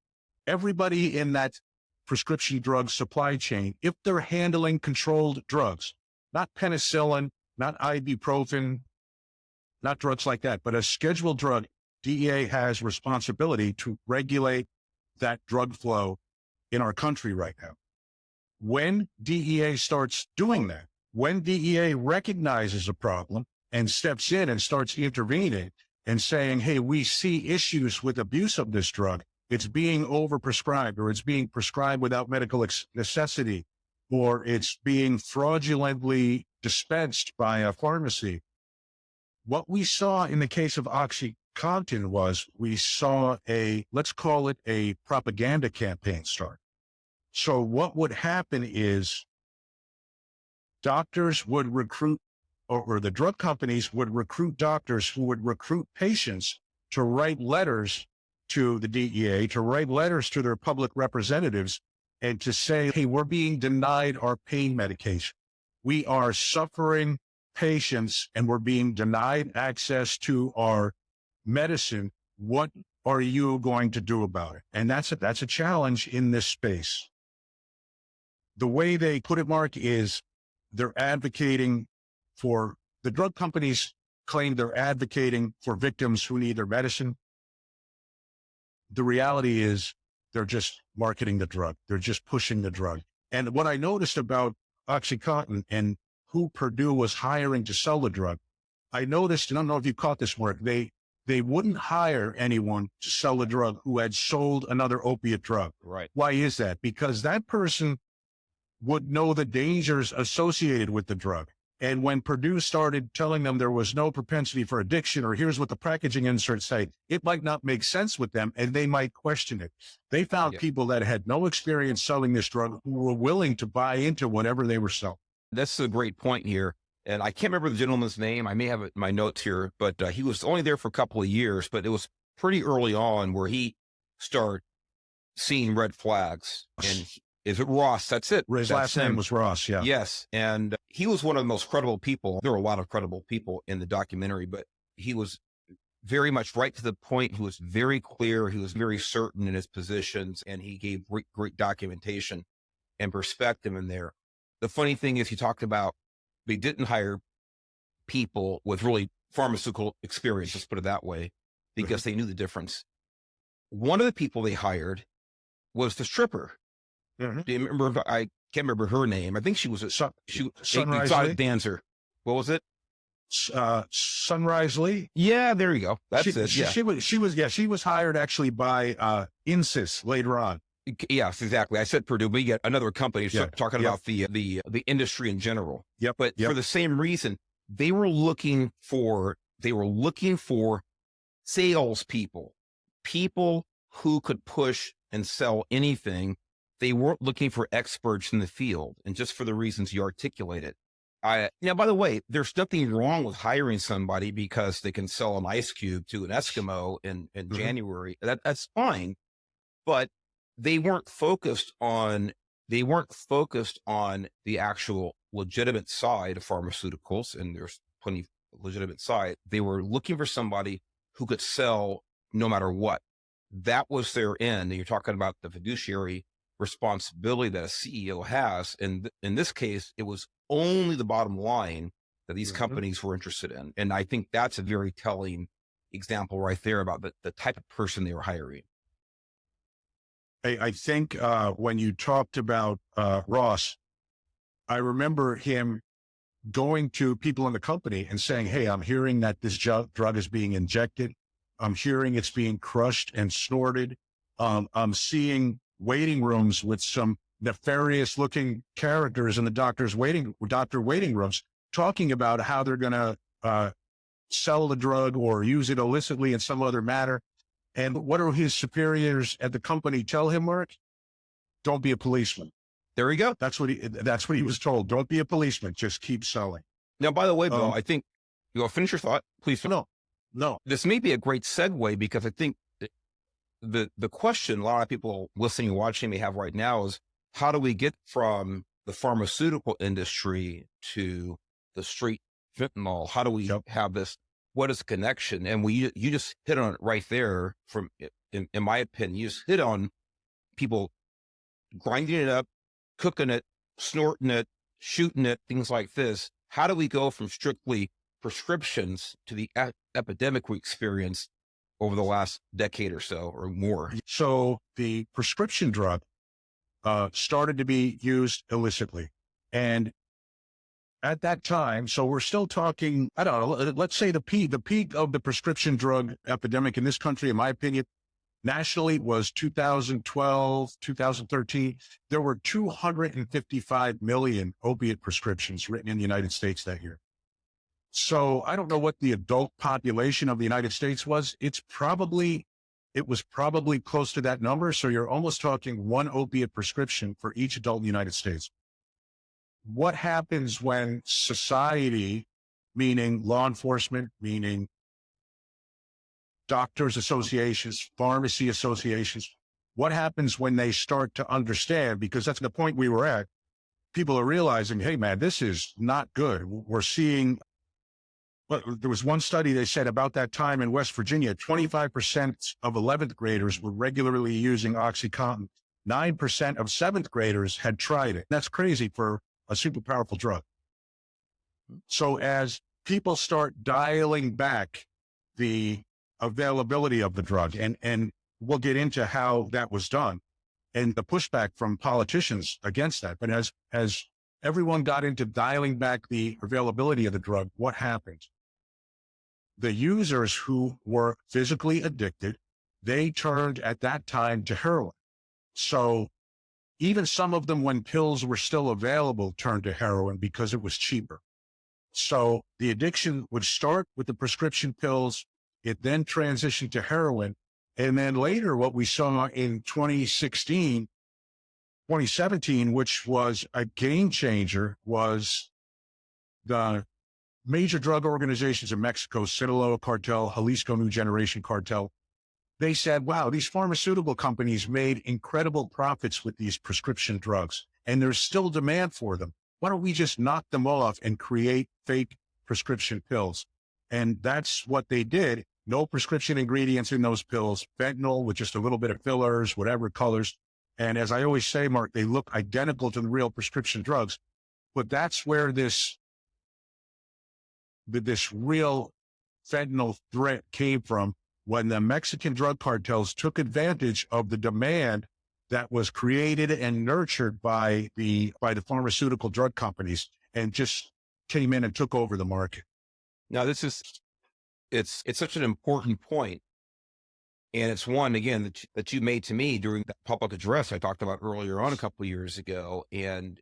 Everybody in that prescription drug supply chain, if they're handling controlled drugs, not penicillin, not ibuprofen, not drugs like that, but a scheduled drug, DEA has responsibility to regulate that drug flow in our country right now. When DEA starts doing that, when DEA recognizes a problem and steps in and starts intervening and saying, hey, we see issues with abuse of this drug, it's being overprescribed, or it's being prescribed without medical necessity, or it's being fraudulently dispensed by a pharmacy. What we saw in the case of OxyContin was we saw let's call it a propaganda campaign start. So what would happen is doctors would recruit, or the drug companies would recruit doctors who would recruit patients to write letters to the DEA, to write letters to their public representatives, and to say, hey, we're being denied our pain medication. We are suffering patients and we're being denied access to our medicine. What are you going to do about it? And that's a challenge in this space. The way they put it, Mark, is they're advocating for, the drug companies claim they're advocating for victims who need their medicine. The reality is they're just marketing the drug. They're just pushing the drug. And what I noticed about OxyContin and who Purdue was hiring to sell the drug, I noticed, and I don't know if you caught this, Mark, they wouldn't hire anyone to sell the drug who had sold another opiate drug. Right. Why is that? Because that person would know the dangers associated with the drug. And when Purdue started telling them there was no propensity for addiction, or here's what the packaging inserts say, it might not make sense with them and they might question it. They found people that had no experience selling this drug who were willing to buy into whatever they were selling. That's a great point here. And I can't remember the gentleman's name. I may have it in my notes here, but he was only there for a couple of years, but it was pretty early on where he started seeing red flags. And is it Ross? That's it. His last name was Ross, yeah. Yes. And he was one of the most credible people. There were a lot of credible people in the documentary, but he was very much right to the point. He was very clear. He was very certain in his positions, and he gave great documentation and perspective in there. The funny thing is he talked about they didn't hire people with really pharmaceutical experience, let's put it that way, because they knew the difference. One of the people they hired was the stripper. Mm-hmm. Do you remember? I can't remember her name. I think she was a Sunrise exotic Lee? dancer. What was it? Sunrise Lee. Yeah, there you go. That's it. Yeah. She was hired actually by Insys later on. Yes, exactly. I said Purdue, but yet another company talking Yep. about the industry in general. Yep. But Yep. for the same reason, they were looking for salespeople, people who could push and sell anything. They weren't looking for experts in the field, and just for the reasons you articulated. By the way, there's nothing wrong with hiring somebody because they can sell an ice cube to an Eskimo in January. That's fine, but they weren't focused on the actual legitimate side of pharmaceuticals, and there's plenty of legitimate side. They were looking for somebody who could sell no matter what. That was their end. And you're talking about the fiduciary responsibility that a CEO has. And in this case, it was only the bottom line that these companies were interested in. And I think that's a very telling example right there about the type of person they were hiring. I think when you talked about Ross, I remember him going to people in the company and saying, hey, I'm hearing that this drug is being injected. I'm hearing it's being crushed and snorted. I'm seeing waiting rooms with some nefarious looking characters in the doctor waiting rooms talking about how they're going to sell the drug or use it illicitly in some other manner. And what do his superiors at the company tell him, Mark? Don't be a policeman. There you go. That's what he was told. Don't be a policeman. Just keep selling. Now, by the way, Bill, I think you want to finish your thought, please. No. This may be a great segue because I think the question a lot of people listening and watching may have right now is, how do we get from the pharmaceutical industry to the street fentanyl? How do we have this? What is the connection? And you just hit on it right there. In my opinion, you just hit on people grinding it up, cooking it, snorting it, shooting it, things like this. How do we go from strictly prescriptions to the epidemic we experienced over the last decade or so or more? So the prescription drug started to be used illicitly. And at that time, so we're still talking, I don't know, let's say the peak of the prescription drug epidemic in this country, in my opinion, nationally was 2012, 2013. There were 255 million opiate prescriptions written in the United States that year. So I don't know what the adult population of the United States was. It was probably close to that number. So you're almost talking one opiate prescription for each adult in the United States. What happens when society, meaning law enforcement, meaning doctors associations, pharmacy associations, what happens when they start to understand, because that's the point we were at, people are realizing, hey man, this is not good. We're seeing, well, there was one study they said about that time in West Virginia, 25% of 11th graders were regularly using OxyContin. 9% of 7th graders had tried it. That's crazy for a super powerful drug. So as people start dialing back the availability of the drug, and we'll get into how that was done and the pushback from politicians against that. But as everyone got into dialing back the availability of the drug, what happened? The users who were physically addicted, they turned at that time to heroin. So even some of them, when pills were still available, turned to heroin because it was cheaper. So the addiction would start with the prescription pills. It then transitioned to heroin. And then later, what we saw in 2016, 2017, which was a game changer, was the major drug organizations in Mexico, Sinaloa cartel, Jalisco New Generation cartel. They said, wow, these pharmaceutical companies made incredible profits with these prescription drugs, and there's still demand for them. Why don't we just knock them off and create fake prescription pills? And that's what they did. No prescription ingredients in those pills, fentanyl with just a little bit of fillers, whatever colors. And as I always say, Mark, they look identical to the real prescription drugs. But that's where this this real fentanyl threat came from when the Mexican drug cartels took advantage of the demand that was created and nurtured by the pharmaceutical drug companies and just came in and took over the market. Now, it's such an important point, and it's one again that you made to me during that public address I talked about earlier on a couple of years ago. And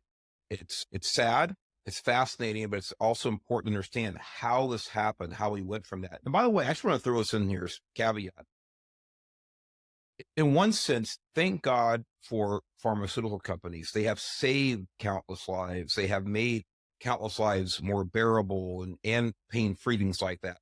it's sad, it's fascinating, but it's also important to understand how this happened, how we went from that. And by the way, I just want to throw this in here as a caveat. In one sense, thank God for pharmaceutical companies. They have saved countless lives. They have made countless lives more bearable and pain-free, things like that.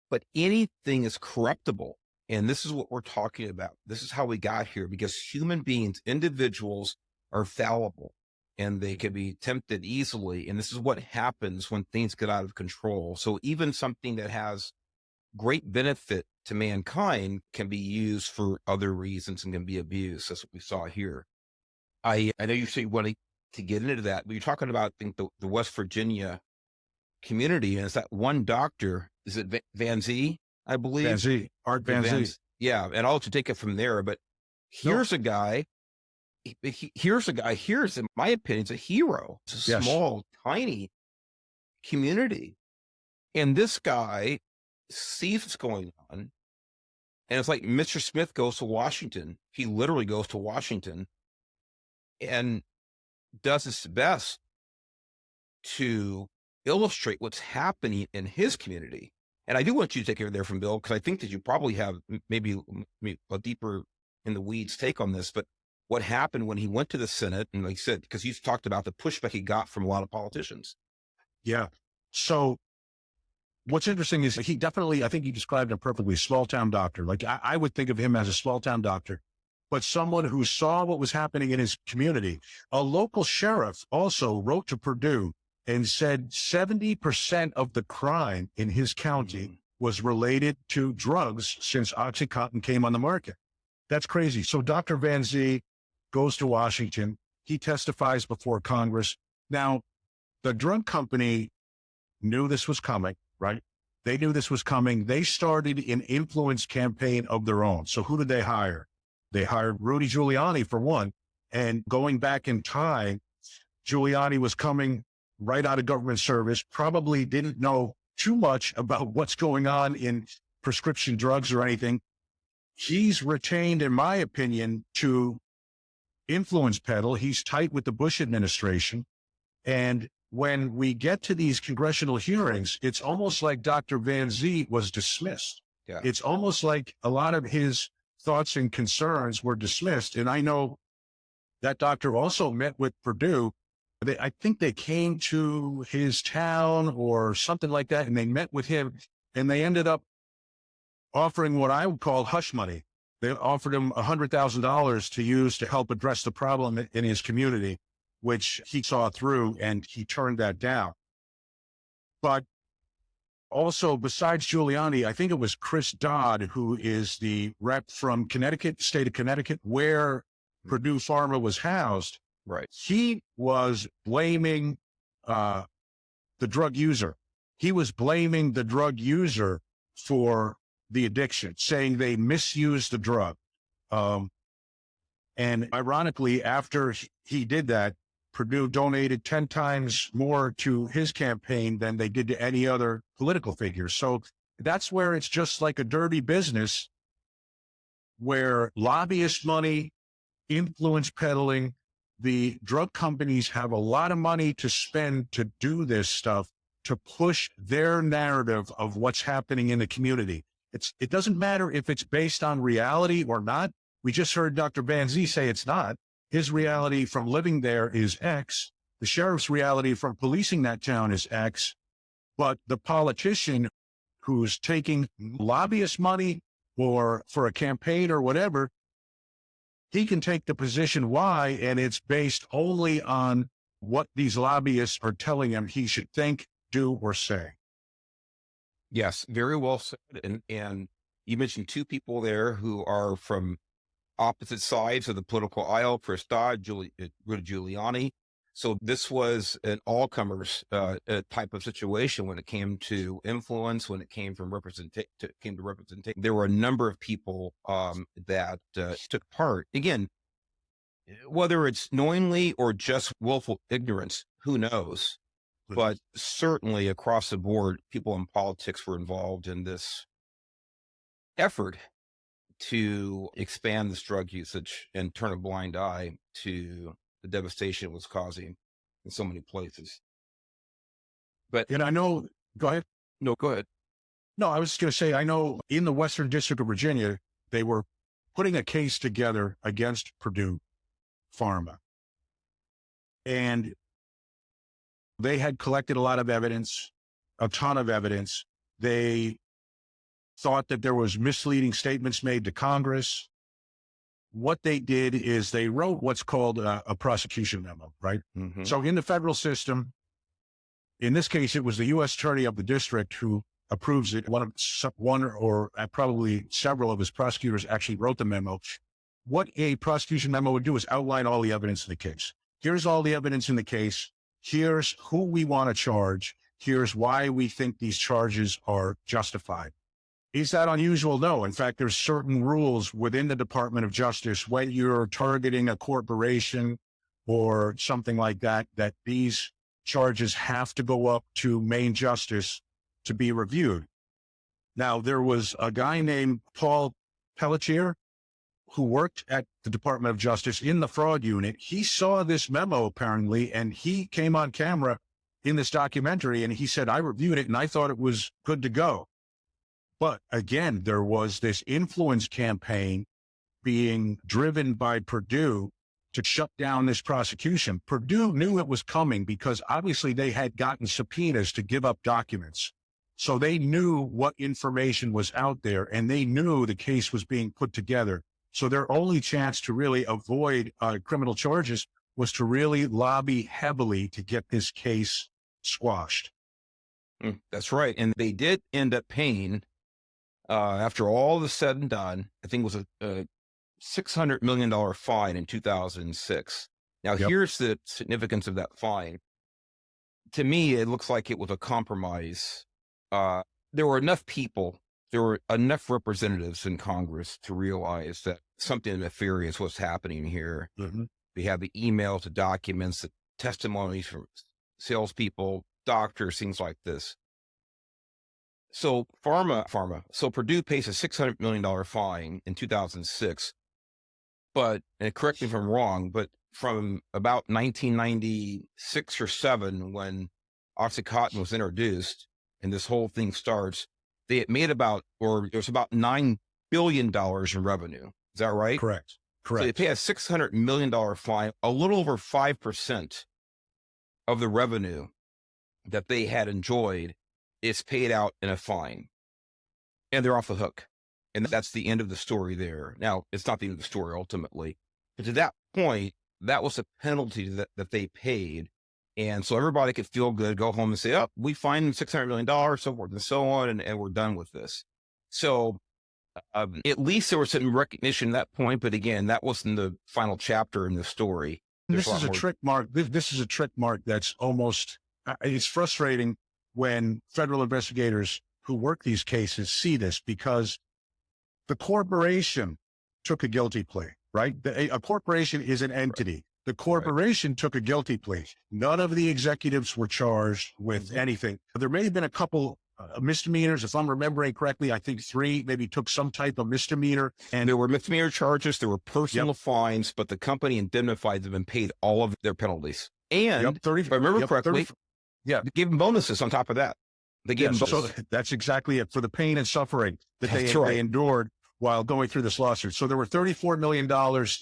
But anything is corruptible. And this is what we're talking about. This is how we got here, because human beings, individuals, are fallible and they can be tempted easily. And this is what happens when things get out of control. So even something that has great benefit to mankind can be used for other reasons and can be abused. That's what we saw here. I know you say you want to get into that, but you're talking about, I think, the West Virginia community, and it's that one doctor, is it Van Zee, I believe? Van Zee, Art Van Zee. Yeah, and I'll let you take it from there. But here's a guy, here's, in my opinion, it's a hero. It's a small, tiny community. And this guy sees what's going on. And it's like Mr. Smith goes to Washington. He literally goes to Washington and does his best to illustrate what's happening in his community. And I do want you to take it there from Bill, because I think that you probably have maybe a deeper in the weeds take on this. But what happened when he went to the Senate, and like I said, because he's talked about the pushback he got from a lot of politicians. Yeah. So what's interesting is he definitely, I think you described him perfectly, small town doctor. Like I would think of him as a small town doctor, but someone who saw what was happening in his community. A local sheriff also wrote to Purdue and said 70% of the crime in his county was related to drugs since OxyContin came on the market. That's crazy. So Dr. Van Zee goes to Washington. He testifies before Congress. Now, the drug company knew this was coming, right? They knew this was coming. They started an influence campaign of their own. So who did they hire? They hired Rudy Giuliani, for one. And going back in time, Giuliani was coming right out of government service, probably didn't know too much about what's going on in prescription drugs or anything. He's retained, in my opinion, to influence peddle. He's tight with the Bush administration. And when we get to these congressional hearings, it's almost like Dr. Van Zee was dismissed. Yeah. It's almost like a lot of his thoughts and concerns were dismissed. And I know that doctor also met with Purdue. I think they came to his town or something like that, and they met with him, and they ended up offering what I would call hush money. They offered him $100,000 to use to help address the problem in his community, which he saw through, and he turned that down. But also, besides Giuliani, I think it was Chris Dodd, who is the rep from Connecticut, state of Connecticut, where Purdue Pharma was housed. Right. He was blaming the drug user. He was blaming the drug user for the addiction, saying they misused the drug. And ironically, after he did that, Purdue donated 10 times more to his campaign than they did to any other political figure. So that's where it's just like a dirty business, where lobbyist money, influence peddling, the drug companies have a lot of money to spend to do this stuff, to push their narrative of what's happening in the community. It doesn't matter if it's based on reality or not. We just heard Dr. Van Zee say it's not. His reality from living there is X. The sheriff's reality from policing that town is X. But the politician who's taking lobbyist money or for a campaign or whatever, he can take the position Y, and it's based only on what these lobbyists are telling him he should think, do, or say. Yes, very well said. And you mentioned two people there who are from opposite sides of the political aisle, Chris Dodd, Rudy Giuliani. So this was an all-comers type of situation when it came to influence, when it came from came to representation. There were a number of people that took part. Again, whether it's knowingly or just willful ignorance, who knows? But certainly across the board, people in politics were involved in this effort to expand this drug usage and turn a blind eye to the devastation it was causing in so many places. But And I know, go ahead. no, go ahead. No, I was just going to say, I know in the Western District of Virginia, they were putting a case together against Purdue Pharma. And they had collected a lot of evidence, a ton of evidence. They thought that there was misleading statements made to Congress. What they did is they wrote what's called a prosecution memo, right? Mm-hmm. So in the federal system, in this case, it was the U.S. attorney of the district who approves it. One or probably several of his prosecutors actually wrote the memo. What a prosecution memo would do is outline all the evidence in the case. Here's all the evidence in the case. Here's who we want to charge. Here's why we think these charges are justified. Is that unusual? No. In fact, there's certain rules within the Department of Justice when you're targeting a corporation or something like that, that these charges have to go up to main justice to be reviewed. Now, there was a guy named Paul Pelletier who worked at the Department of Justice in the fraud unit. He saw this memo apparently, and he came on camera in this documentary and he said, I reviewed it and I thought it was good to go. But again, there was this influence campaign being driven by Purdue to shut down this prosecution. Purdue knew it was coming because obviously they had gotten subpoenas to give up documents. So they knew what information was out there and they knew the case was being put together. So their only chance to really avoid criminal charges was to really lobby heavily to get this case squashed. That's right. And they did end up paying, after all the said and done, I think it was a $600 million fine in 2006. Now, here's the significance of that fine. To me, it looks like it was a compromise. There were enough people, there were enough representatives in Congress to realize that something nefarious was happening here. Mm-hmm. We have the emails, the documents, the testimonies from salespeople, doctors, things like this. So so Purdue pays a $600 million fine in 2006, but, and correct me if I'm wrong, but from about 1996 or 7, when Oxycontin was introduced and this whole thing starts, they had made there's about $9 billion in revenue. Is that right? Correct. So they pay a $600 million fine, a little over 5% of the revenue that they had enjoyed is paid out in a fine, and they're off the hook. And that's the end of the story there. Now, it's not the end of the story ultimately, but to that point, that was a penalty that they paid. And so everybody could feel good, go home and say, oh, we fined them $600 million, so forth and so on, and we're done with this. So at least there was some recognition at that point. But again, that wasn't the final chapter in the story. This is a trick, Mark. This is a trick, Mark, that's almost, it's frustrating when federal investigators who work these cases see this, because the corporation took a guilty plea, right? A corporation is an entity. The corporation took a guilty plea. None of the executives were charged with anything. There may have been a couple misdemeanors, if I'm remembering correctly. I think 3 maybe took some type of misdemeanor. And there were misdemeanor charges, there were personal fines, but the company indemnified them and paid all of their penenalties. And if I remember correctly, they gave them bonuses on top of that. They gave them bonuses. So that's exactly it, for the pain and suffering that they endured while going through this lawsuit. So there were $34 million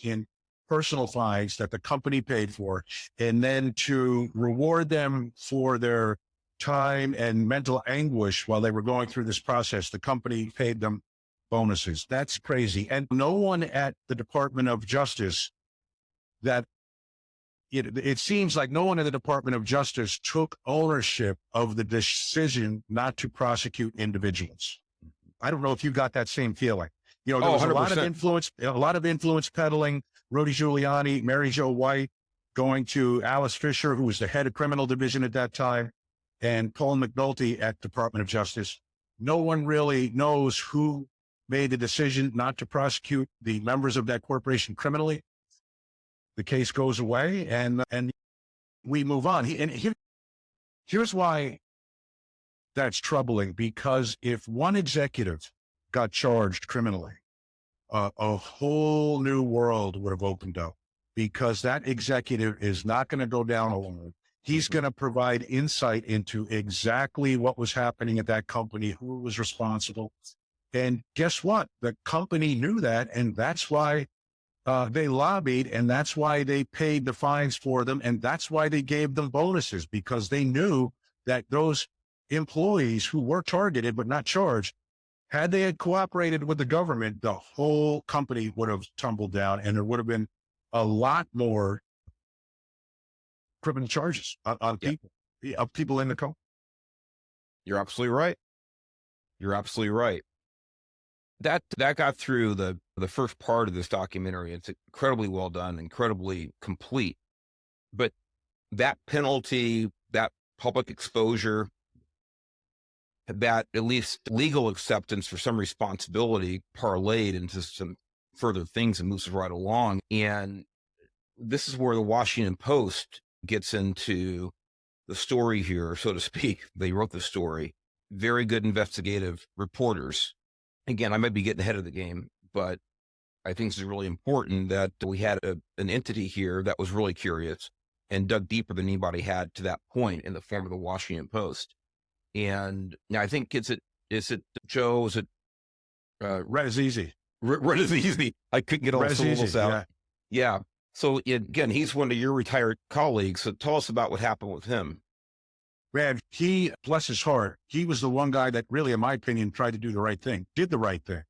in personal fines that the company paid for. And then to reward them for their time and mental anguish while they were going through this process, the company paid them bonuses. That's crazy. And no one at the Department of Justice it seems like no one in the Department of Justice took ownership of the decision not to prosecute individuals. I don't know if you got that same feeling. There was 100%. A lot of influence peddling. Rudy Giuliani, Mary Jo White, going to Alice Fisher, who was the head of criminal division at that time, and Paul McNulty at Department of Justice. No one really knows who made the decision not to prosecute the members of that corporation criminally. The case goes away, and we move on. Here's why that's troubling, because if one executive got charged criminally, a whole new world would have opened up, because that executive is not going to go down alone. He's going to provide insight into exactly what was happening at that company, who was responsible. And guess what? The company knew that, and that's why they lobbied, and that's why they paid the fines for them, and that's why they gave them bonuses, because they knew that those employees who were targeted but not charged, had they had cooperated with the government, the whole company would have tumbled down, and there would have been a lot more criminal charges on people, of people in the company. You're absolutely right. You're absolutely right. That got through the first part of this documentary. It's incredibly well done, incredibly complete. But that penalty, that public exposure, that at least legal acceptance for some responsibility parlayed into some further things and moves right along. And this is where the Washington Post gets into the story here, so to speak. They wrote the story. Very good investigative reporters. Again, I might be getting ahead of the game, but I think this is really important that we had an entity here that was really curious and dug deeper than anybody had to that point in the form of the Washington Post. And now I think is it Joe? Is it Red is easy. Red is easy. I couldn't get all the syllables out. Yeah. So again, he's one of your retired colleagues. So tell us about what happened with him. Brad, he, bless his heart, he was the one guy that really, in my opinion, tried to do the right thing, did the right thing.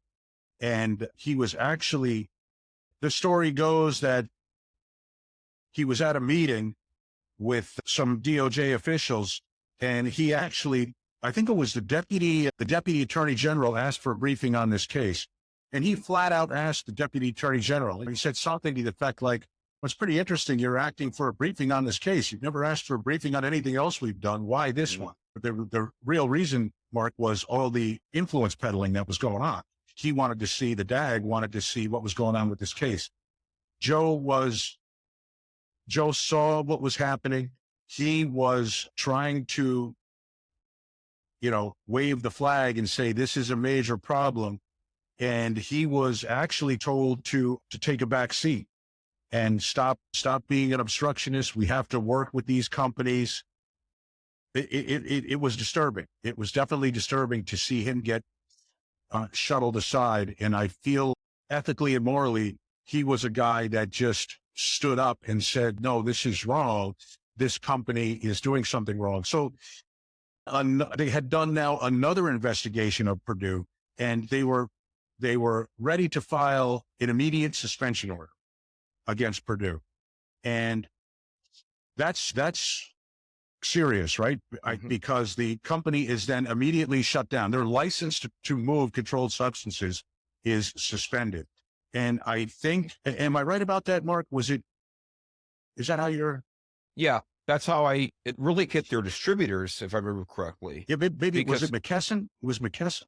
And he was actually, the story goes that he was at a meeting with some DOJ officials, and he actually, I think it was the deputy attorney general asked for a briefing on this case. And he flat out asked the deputy attorney general, and he said something to the effect like, "It's pretty interesting. You're acting for a briefing on this case. You've never asked for a briefing on anything else we've done. Why this one?" But the real reason, Mark, was all the influence peddling that was going on. He wanted to see, the DAG wanted to see what was going on with this case. Joe saw what was happening. He was trying to, wave the flag and say, this is a major problem. And he was actually told to take a back seat and stop being an obstructionist. We have to work with these companies. It was disturbing. It was definitely disturbing to see him get shuttled aside. And I feel ethically and morally, he was a guy that just stood up and said, no, this is wrong. This company is doing something wrong. So they had done now another investigation of Purdue, and they were ready to file an immediate suspension order against Purdue. And that's serious, right? Because the company is then immediately shut down. Their license to move controlled substances is suspended. And I think, am I right about that, Mark? Is that how you're? Yeah, that's how it really hit their distributors, if I remember correctly. Yeah, maybe was it McKesson? It was McKesson.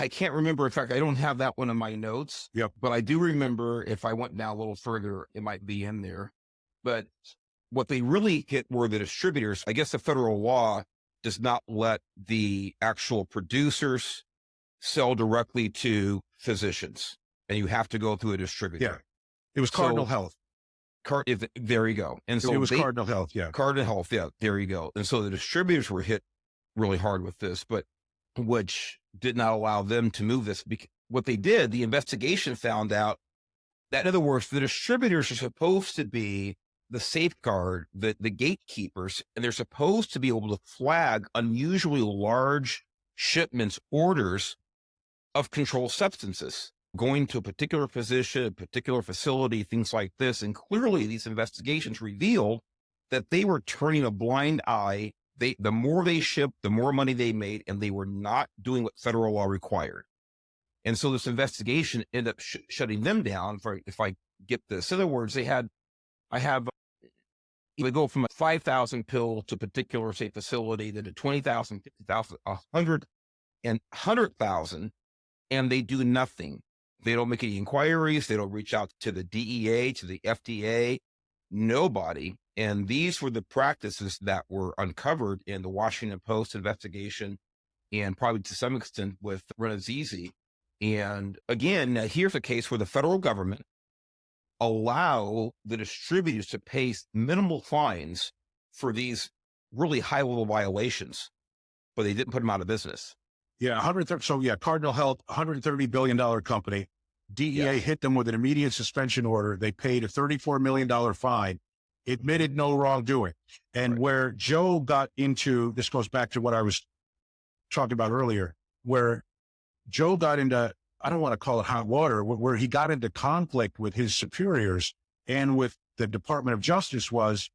I can't remember. In fact, I don't have that one in my notes. Yep. But I do remember, if I went down a little further, it might be in there. But what they really hit were the distributors. I guess the federal law does not let the actual producers sell directly to physicians, and you have to go through a distributor. Yeah. It was Cardinal Health. There you go. And so it was Cardinal Health. Yeah. Cardinal Health. Yeah. There you go. And so the distributors were hit really hard with this, but which did not allow them to move this. What they did, the investigation found out that, in other words, the distributors are supposed to be the safeguard, the gatekeepers, and they're supposed to be able to flag unusually large shipments, orders of controlled substances going to a particular physician, a particular facility, things like this. And clearly these investigations revealed that they were turning a blind eye. The more they shipped, the more money they made, and they were not doing what federal law required. And so this investigation ended up shutting them down. If I get this, in other words, I have You would go from a 5,000 pill to a particular, say, facility, then to 20,000, 50,000, 100, and 100,000, and they do nothing. They don't make any inquiries. They don't reach out to the DEA, to the FDA, nobody. And these were the practices that were uncovered in the Washington Post investigation, and probably to some extent with Renazizi. And again, now here's a case where the federal government allow the distributors to pay minimal fines for these really high level violations, but they didn't put them out of business. Yeah, 130. So yeah, Cardinal Health, $130 billion company. DEA hit them with an immediate suspension order. They paid a $34 million fine, admitted no wrongdoing. And where Joe got into, this goes back to what I was talking about earlier, where Joe got into, I don't want to call it hot water, where he got into conflict with his superiors and with the Department of Justice was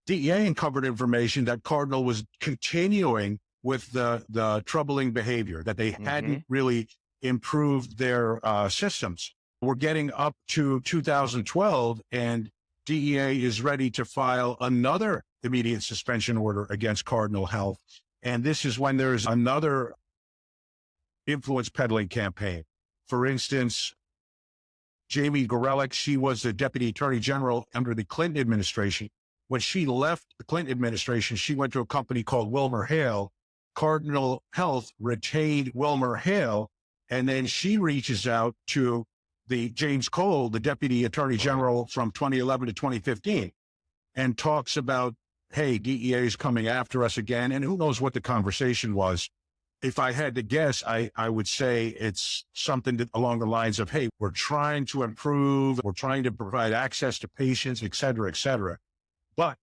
DEA uncovered information that Cardinal was continuing with the troubling behavior, that they hadn't really improved their systems. We're getting up to 2012 and DEA is ready to file another immediate suspension order against Cardinal Health. And this is when there's another influence peddling campaign. For instance, Jamie Gorelick, she was the Deputy Attorney General under the Clinton administration. When she left the Clinton administration, she went to a company called Wilmer Hale. Cardinal Health retained Wilmer Hale, and then she reaches out to the James Cole, the Deputy Attorney General from 2011 to 2015, and talks about, hey, DEA is coming after us again. And who knows what the conversation was. If I had to guess, I would say it's something along the lines of, hey, we're trying to improve, we're trying to provide access to patients, et cetera, et cetera. But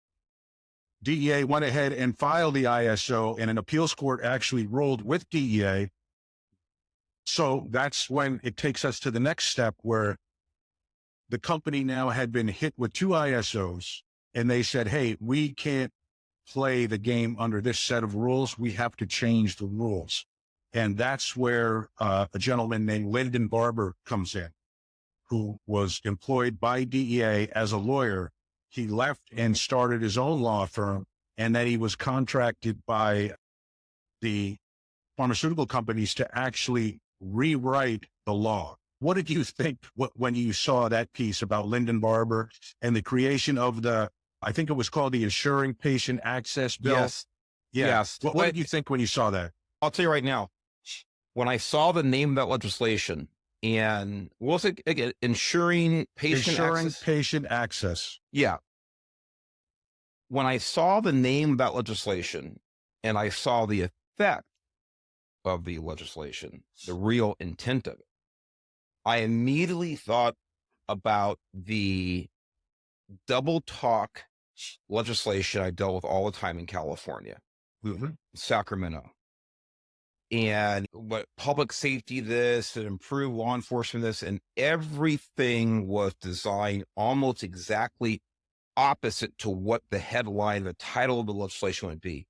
DEA went ahead and filed the ISO, and an appeals court actually ruled with DEA. So that's when it takes us to the next step, where the company now had been hit with 2 ISOs, and they said, hey, we can't play the game under this set of rules. We have to change the rules. And that's where a gentleman named Lyndon Barber comes in, who was employed by DEA as a lawyer. He left and started his own law firm, and then he was contracted by the pharmaceutical companies to actually rewrite the law. What did you think when you saw that piece about Lyndon Barber and the creation of I think it was called the Ensuring Patient Access Bill? Yes. Yeah. Yes. What did you think when you saw that? I'll tell you right now, when I saw the name of that legislation, and what was it again? Ensuring Patient Access. Yeah. When I saw the name of that legislation and I saw the effect of the legislation, the real intent of it, I immediately thought about the double talk legislation I dealt with all the time in California, Sacramento. And what public safety this and improve law enforcement this, and everything was designed almost exactly opposite to what the headline, the title of the legislation would be.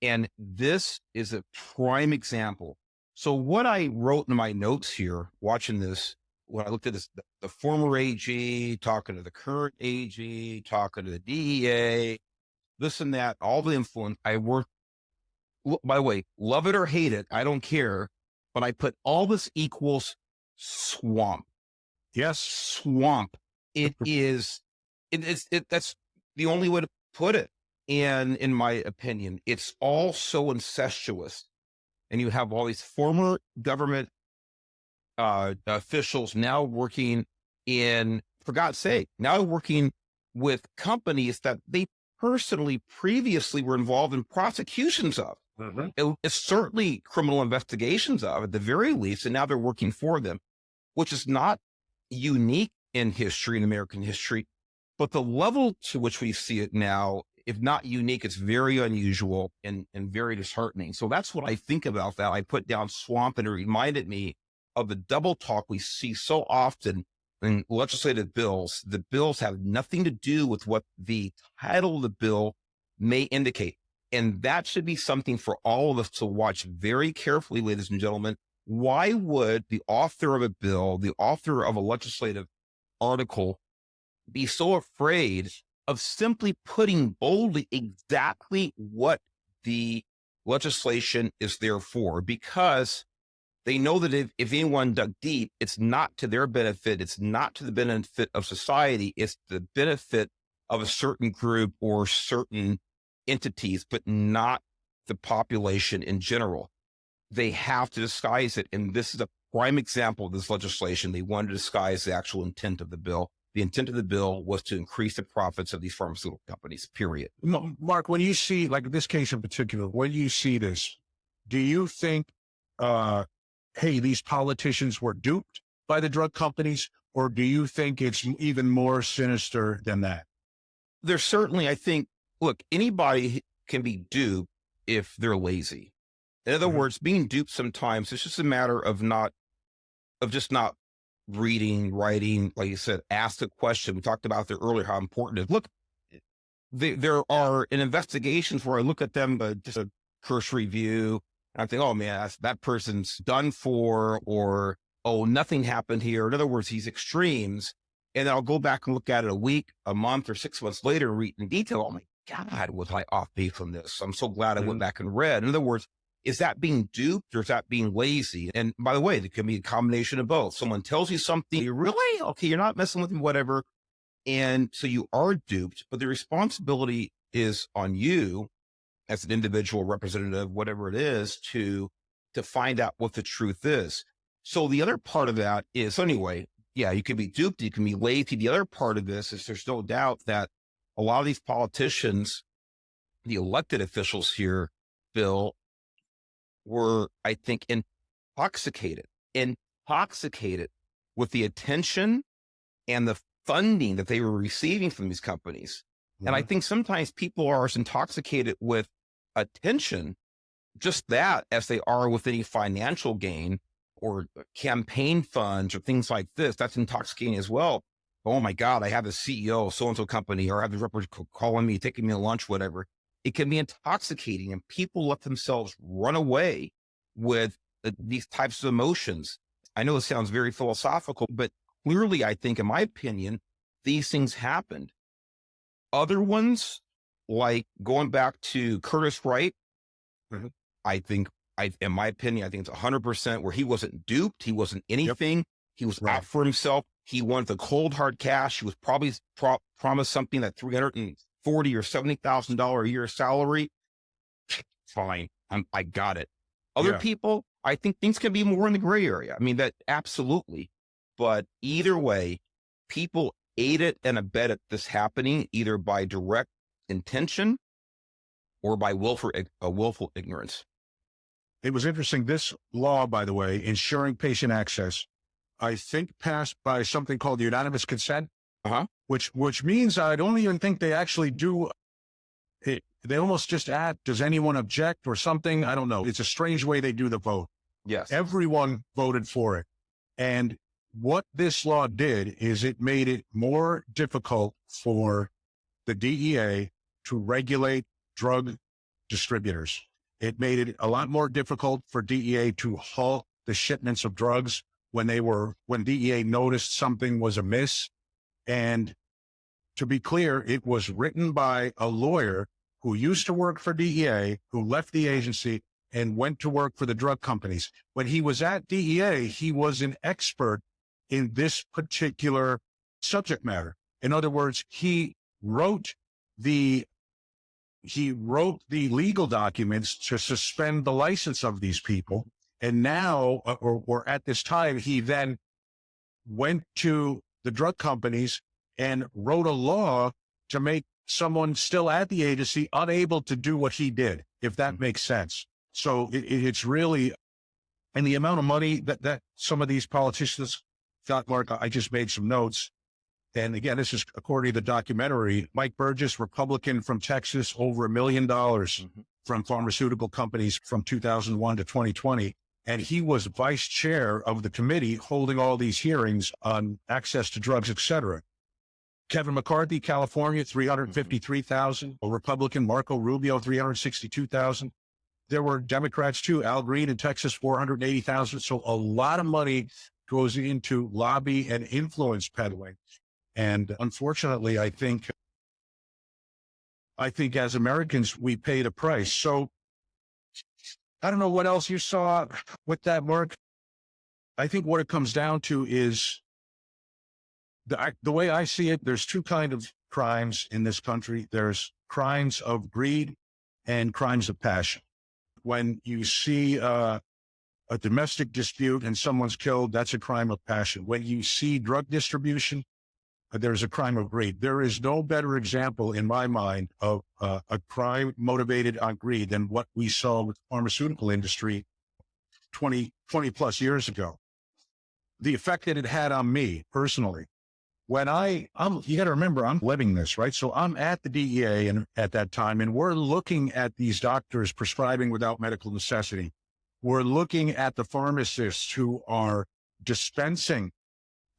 And this is a prime example. So what I wrote in my notes here, watching this, when I looked at this, the former AG, talking to the current AG, talking to the DEA, this and that, all the influence, I worked, by the way, love it or hate it, I don't care, but I put all this equals swamp. Yes. Swamp. That's the only way to put it. And in my opinion, it's all so incestuous. And you have all these former government officials now working for God's sake, now working with companies that they personally previously were involved in prosecutions of. It's certainly criminal investigations of, at the very least, and now they're working for them, which is not unique in history, in American history, but the level to which we see it now, if not unique, it's very unusual and very disheartening. So that's what I think about that. I put down swamp, and it reminded me of the double talk we see so often in legislative bills. The bills have nothing to do with what the title of the bill may indicate. And that should be something for all of us to watch very carefully, ladies and gentlemen. Why would the author of a bill, the author of a legislative article, be so afraid of simply putting boldly exactly what the legislation is there for, because they know that if anyone dug deep, it's not to their benefit. It's not to the benefit of society. It's the benefit of a certain group or certain entities, but not the population in general. They have to disguise it. And this is a prime example of this legislation. They wanted to disguise the actual intent of the bill. The intent of the bill was to increase the profits of these pharmaceutical companies, period. Mark, when you see, like this case in particular, when you see this, do you think, hey, these politicians were duped by the drug companies, or do you think it's even more sinister than that? There's certainly, I think, look, anybody can be duped if they're lazy. In other words, being duped sometimes, it's just a matter of just not reading, writing, like you said, ask a question. We talked about there earlier how important it is. Look, there are in investigations where I look at them, just a cursory view, and I think, oh man, that person's done for, or, oh, nothing happened here. In other words, these extremes. And then I'll go back and look at it a week, a month, or 6 months later, read in detail. Oh my God, was I off base on this? I'm so glad I went back and read. In other words, is that being duped or is that being lazy? And by the way, it can be a combination of both. Someone tells you something, you really? Okay, you're not messing with them, whatever. And so you are duped, but the responsibility is on you as an individual representative, whatever it is, to find out what the truth is. So the other part of that is, so anyway, yeah, you can be duped, you can be lazy. The other part of this is there's no doubt that a lot of these politicians, the elected officials here, Bill, were, I think, intoxicated with the attention and the funding that they were receiving from these companies. And I think sometimes people are as intoxicated with attention, just that, as they are with any financial gain or campaign funds or things like this. That's intoxicating as well. Oh my God, I have the CEO of so-and-so company, or I have the representative calling me, taking me to lunch, whatever. It can be intoxicating, and people let themselves run away with these types of emotions. I know it sounds very philosophical, but clearly, I think, in my opinion, these things happened. Other ones, like going back to Curtis Wright, I think, in my opinion, I think it's 100% where he wasn't duped. He wasn't anything. He was out for himself. He wanted the cold hard cash. He was probably promised something that $340,000 or $70,000 a year salary. Fine, I got it. Other people, I think things can be more in the gray area. I mean, that absolutely. But either way, people aided and abetted this happening either by direct intention or by willful ignorance. It was interesting. This law, by the way, ensuring patient access, I think passed by something called unanimous consent, which means I don't even think they actually do it. They almost just add, does anyone object or something? I don't know. It's a strange way they do the vote. Yes. Everyone voted for it. And what this law did is it made it more difficult for the DEA to regulate drug distributors. It made it a lot more difficult for DEA to halt the shipments of drugs when DEA noticed something was amiss. And to be clear, it was written by a lawyer who used to work for DEA, who left the agency and went to work for the drug companies. When he was at DEA, he was an expert in this particular subject matter. In other words, he wrote the legal documents to suspend the license of these people. And now, or at this time, he then went to the drug companies and wrote a law to make someone still at the agency unable to do what he did, if that makes sense. So it's really, and the amount of money that some of these politicians got, Mark, I just made some notes. And again, this is according to the documentary. Mike Burgess, Republican from Texas, over $1 million from pharmaceutical companies from 2001 to 2020. And he was vice chair of the committee holding all these hearings on access to drugs, et cetera. Kevin McCarthy, California, $353,000. A Republican, Marco Rubio, $362,000. There were Democrats too. Al Green in Texas, $480,000. So a lot of money goes into lobby and influence peddling. And unfortunately, I think I think as Americans, we paid a price. So I don't know what else you saw with that, Mark. I think what it comes down to is the way I see it, there's two kinds of crimes in this country. There's crimes of greed and crimes of passion. When you see a domestic dispute and someone's killed, that's a crime of passion. When you see drug distribution, there's a crime of greed. There is no better example in my mind of a crime motivated on greed than what we saw with the pharmaceutical industry 20 plus years ago. The effect that it had on me personally, when you got to remember, I'm living this, right? So I'm at the DEA and at that time, and we're looking at these doctors prescribing without medical necessity. We're looking at the pharmacists who are dispensing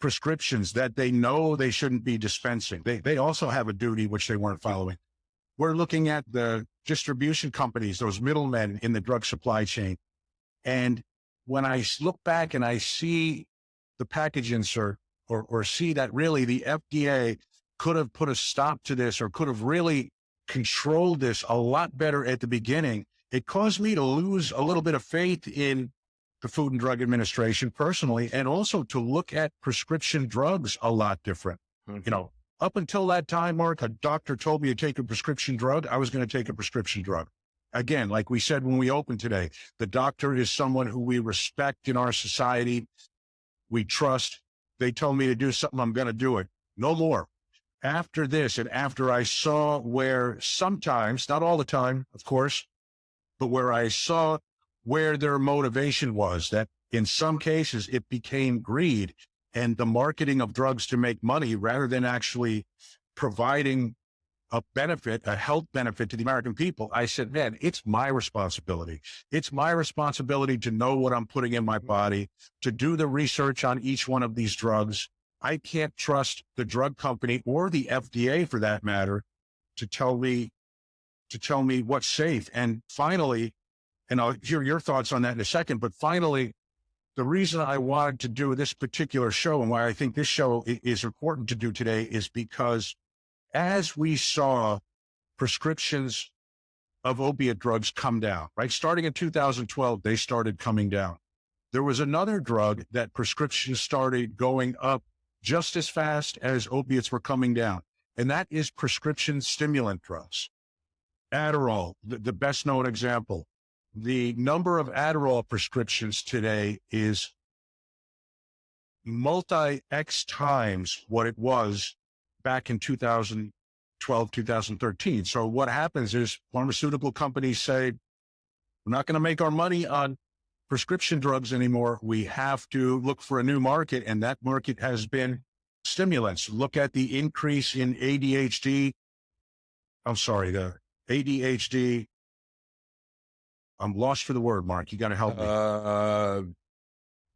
prescriptions that they know they shouldn't be dispensing. They also have a duty which they weren't following. We're looking at the distribution companies, those middlemen in the drug supply chain. And when I look back and I see the package insert or see that really the FDA could have put a stop to this or could have really controlled this a lot better at the beginning, it caused me to lose a little bit of faith in the Food and Drug Administration personally, and also to look at prescription drugs a lot different. Mm-hmm. You know, up until that time, Mark, a doctor told me to take a prescription drug. I was going to take a prescription drug. Again, like we said when we opened today, the doctor is someone who we respect in our society. We trust. They told me to do something, I'm going to do it. No more. After this, and after I saw where sometimes, not all the time, of course, but where I saw where their motivation was, that in some cases it became greed and the marketing of drugs to make money rather than actually providing a benefit, a health benefit to the American people. I said, man, it's my responsibility. It's my responsibility to know what I'm putting in my body, to do the research on each one of these drugs. I can't trust the drug company or the FDA for that matter to tell me what's safe. And finally, and I'll hear your thoughts on that in a second, but finally, the reason I wanted to do this particular show and why I think this show is important to do today is because as we saw prescriptions of opiate drugs come down, right? Starting in 2012, they started coming down. There was another drug that prescriptions started going up just as fast as opiates were coming down, and that is prescription stimulant drugs. Adderall, the best known example. The number of Adderall prescriptions today is multi-X times what it was back in 2012, 2013. So what happens is pharmaceutical companies say, we're not going to make our money on prescription drugs anymore. We have to look for a new market, and that market has been stimulants. Look at the increase in ADHD. I'm sorry, the ADHD. I'm lost for the word, Mark. You got to help me.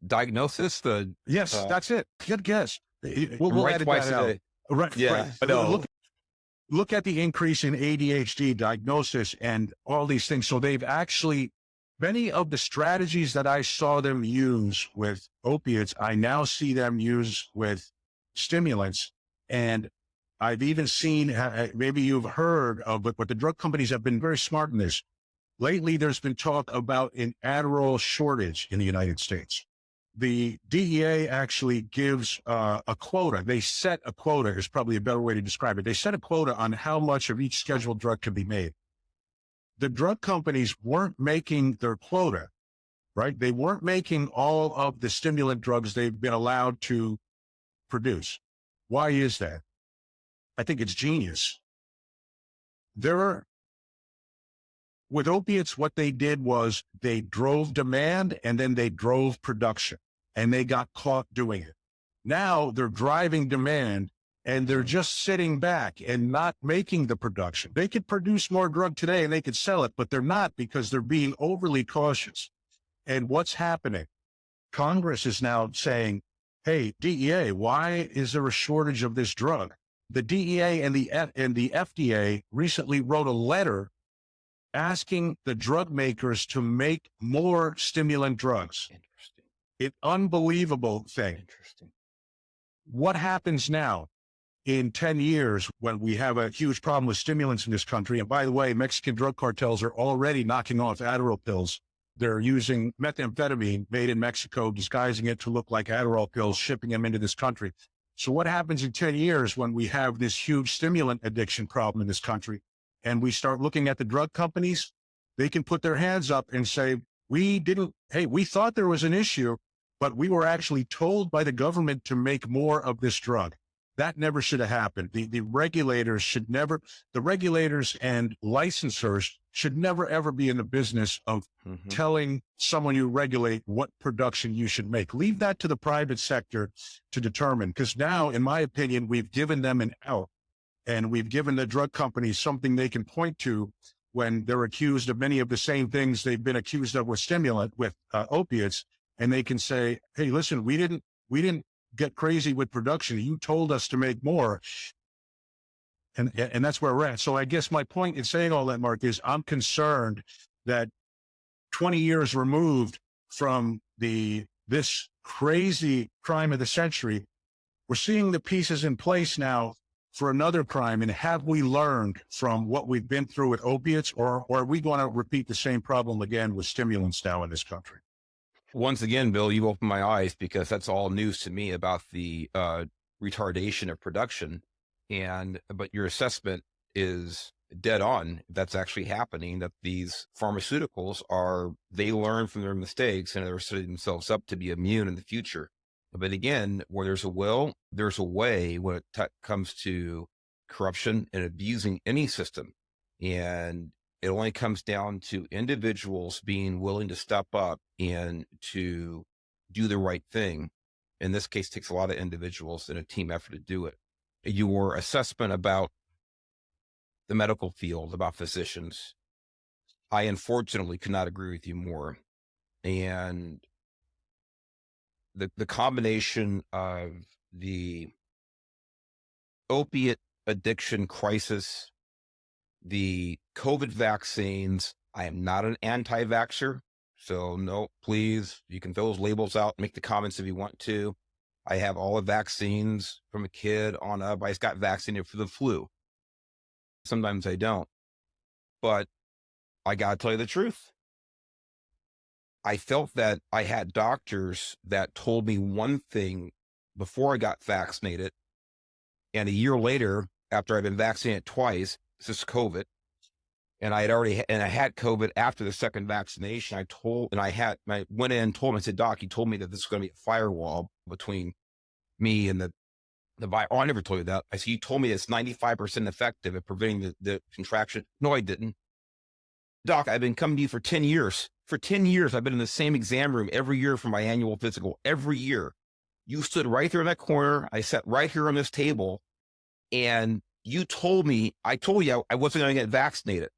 Diagnosis? Yes, that's it. Good guess. We'll edit that out. Right. Yeah. Right. No. Look at the increase in ADHD diagnosis and all these things. So they've actually, many of the strategies that I saw them use with opiates, I now see them use with stimulants. And I've even seen, maybe you've heard of, but the drug companies have been very smart in this. Lately, there's been talk about an Adderall shortage in the United States. The DEA actually gives a quota. They set a quota is probably a better way to describe it. They set a quota on how much of each scheduled drug can be made. The drug companies weren't making their quota, right? They weren't making all of the stimulant drugs they've been allowed to produce. Why is that? I think it's genius. With opiates, what they did was they drove demand and then they drove production, and they got caught doing it. Now they're driving demand and they're just sitting back and not making the production. They could produce more drug today and they could sell it, but they're not because they're being overly cautious. And what's happening? Congress is now saying, hey, DEA, why is there a shortage of this drug? The DEA and the FDA recently wrote a letter asking the drug makers to make more stimulant drugs. Interesting. An unbelievable thing. Interesting. What happens now? in 10 years, when we have a huge problem with stimulants in this country, and by the way, Mexican drug cartels are already knocking off Adderall pills. They're using methamphetamine made in Mexico, disguising it to look like Adderall pills, shipping them into this country. So what happens in 10 years when we have this huge stimulant addiction problem in this country, and we start looking at the drug companies? They can put their hands up and say, we thought there was an issue, but we were actually told by the government to make more of this drug. That never should have happened. The regulators and licensors should never, ever be in the business of telling someone you regulate what production you should make. Leave that to the private sector to determine, because now, in my opinion, we've given them an out, and we've given the drug companies something they can point to when they're accused of many of the same things they've been accused of with opiates. And they can say, hey, listen, we didn't get crazy with production. You told us to make more. And that's where we're at. So I guess my point in saying all that, Mark, is I'm concerned that 20 years removed from this crazy crime of the century, we're seeing the pieces in place now for another crime. And have we learned from what we've been through with opiates, or are we going to repeat the same problem again with stimulants now in this country? Once again, Bill, you opened my eyes, because that's all news to me about the retardation of production. But your assessment is dead on. That's actually happening, that these pharmaceuticals they learn from their mistakes, and they're setting themselves up to be immune in the future. But again, where there's a will, there's a way when it comes to corruption and abusing any system. And it only comes down to individuals being willing to step up and to do the right thing. In this case, it takes a lot of individuals and a team effort to do it. Your assessment about the medical field, about physicians, I unfortunately could not agree with you more. And the combination of the opiate addiction crisis, the COVID vaccines, I am not an anti-vaxxer. So no, please, you can throw those labels out, make the comments if you want to. I have all the vaccines from a kid on up. I just got vaccinated for the flu. Sometimes I don't. But I got to tell you the truth. I felt that I had doctors that told me one thing before I got vaccinated. And a year later, after I've been vaccinated twice, this is COVID, and I had COVID after the second vaccination. I went in and told him, I said, Doc, he told me that this is going to be a firewall between me and the virus. Oh, I never told you that. I said, you told me it's 95% effective at preventing the contraction. No, I didn't. Doc, I've been coming to you for 10 years. For 10 years, I've been in the same exam room every year for my annual physical, every year. You stood right there in that corner. I sat right here on this table, and you told me, I told you I wasn't going to get vaccinated.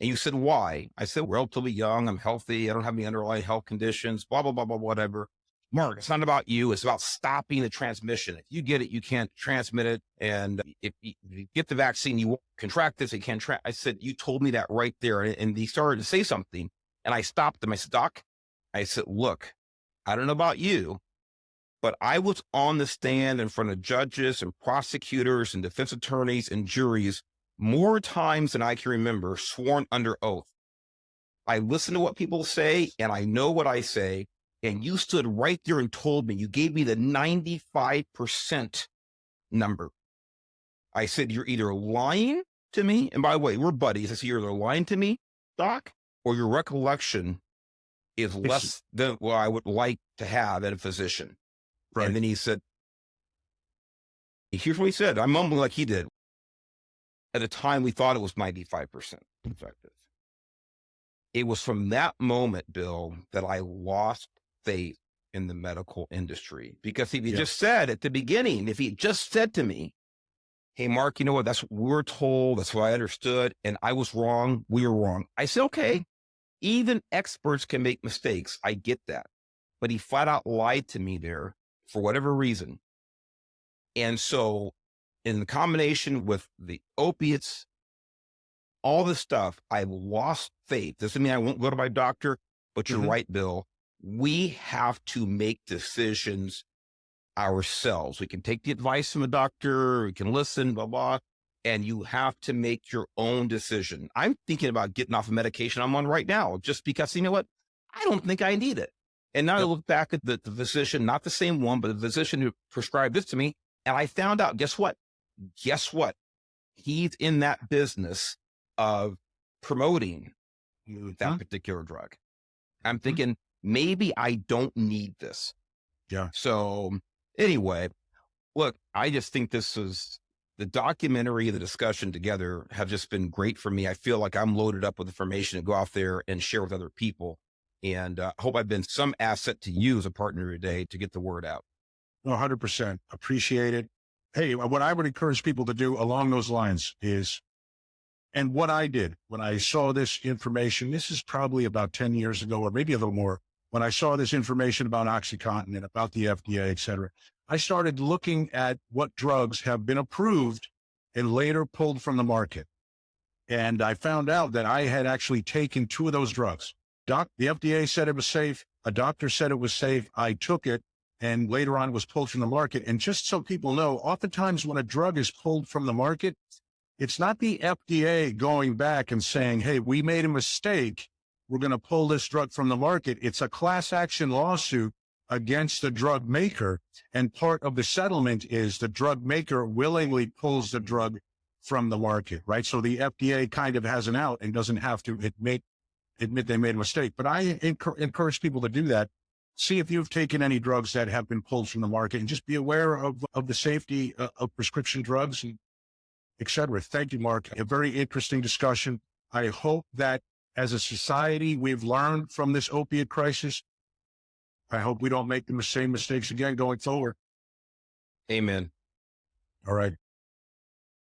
And you said, why? I said, we're relatively young. I'm healthy. I don't have any underlying health conditions, blah, blah, blah, blah, whatever. Mark, it's not about you. It's about stopping the transmission. If you get it, you can't transmit it. And if you get the vaccine, you won't contract this. You can't I said, you told me that right there. And he started to say something. And I stopped him. I said, Doc, I said, look, I don't know about you, but I was on the stand in front of judges and prosecutors and defense attorneys and juries more times than I can remember, sworn under oath. I listen to what people say, and I know what I say. And you stood right there and told me, you gave me the 95% number. I said, you're either lying to me. And by the way, we're buddies. I said, you're either lying to me, Doc, or your recollection is less than what I would like to have at a physician. Right. And then he said, here's what he said. I'm mumbling like he did. At the time, we thought it was 95% effective. It was from that moment, Bill, that I lost faith in the medical industry. Because if he just said at the beginning, if he just said to me, hey, Mark, you know what? That's what we're told. That's what I understood. And I was wrong. We were wrong. I said, okay, even experts can make mistakes. I get that. But he flat out lied to me there for whatever reason. And so in combination with the opiates, all this stuff, I've lost faith. Doesn't mean I won't go to my doctor, but you're right, Bill. We have to make decisions. ourselves. We can take the advice from a doctor, we can listen, blah, blah, and you have to make your own decision. I'm thinking about getting off a medication I'm on right now, just because, you know what? I don't think I need it. And now I Yep. look back at the physician, not the same one, but the physician who prescribed this to me. And I found out, guess what? Guess what? He's in that business of promoting that particular drug. I'm thinking maybe I don't need this. Yeah. So anyway, look, I just think this is the documentary, the discussion together have just been great for me. I feel like I'm loaded up with information to go out there and share with other people. And I hope I've been some asset to you as a partner today to get the word out. 100%. Appreciate it. Hey, what I would encourage people to do along those lines is, and what I did when I saw this information, this is probably about 10 years ago, or maybe a little more, when I saw this information about OxyContin and about the FDA, et cetera, I started looking at what drugs have been approved and later pulled from the market. And I found out that I had actually taken 2 of those drugs. The FDA said it was safe. A doctor said it was safe. I took it, and later on it was pulled from the market. And just so people know, oftentimes when a drug is pulled from the market, it's not the FDA going back and saying, hey, we made a mistake, we're going to pull this drug from the market. It's a class action lawsuit against the drug maker. And part of the settlement is the drug maker willingly pulls the drug from the market, right? So the FDA kind of has an out and doesn't have to admit they made a mistake. But I encourage people to do that. See if you've taken any drugs that have been pulled from the market, and just be aware of the safety of prescription drugs, and et cetera. Thank you, Mark. A very interesting discussion. I hope that as a society, we've learned from this opiate crisis. I hope we don't make the same mistakes again going forward. Amen. All right.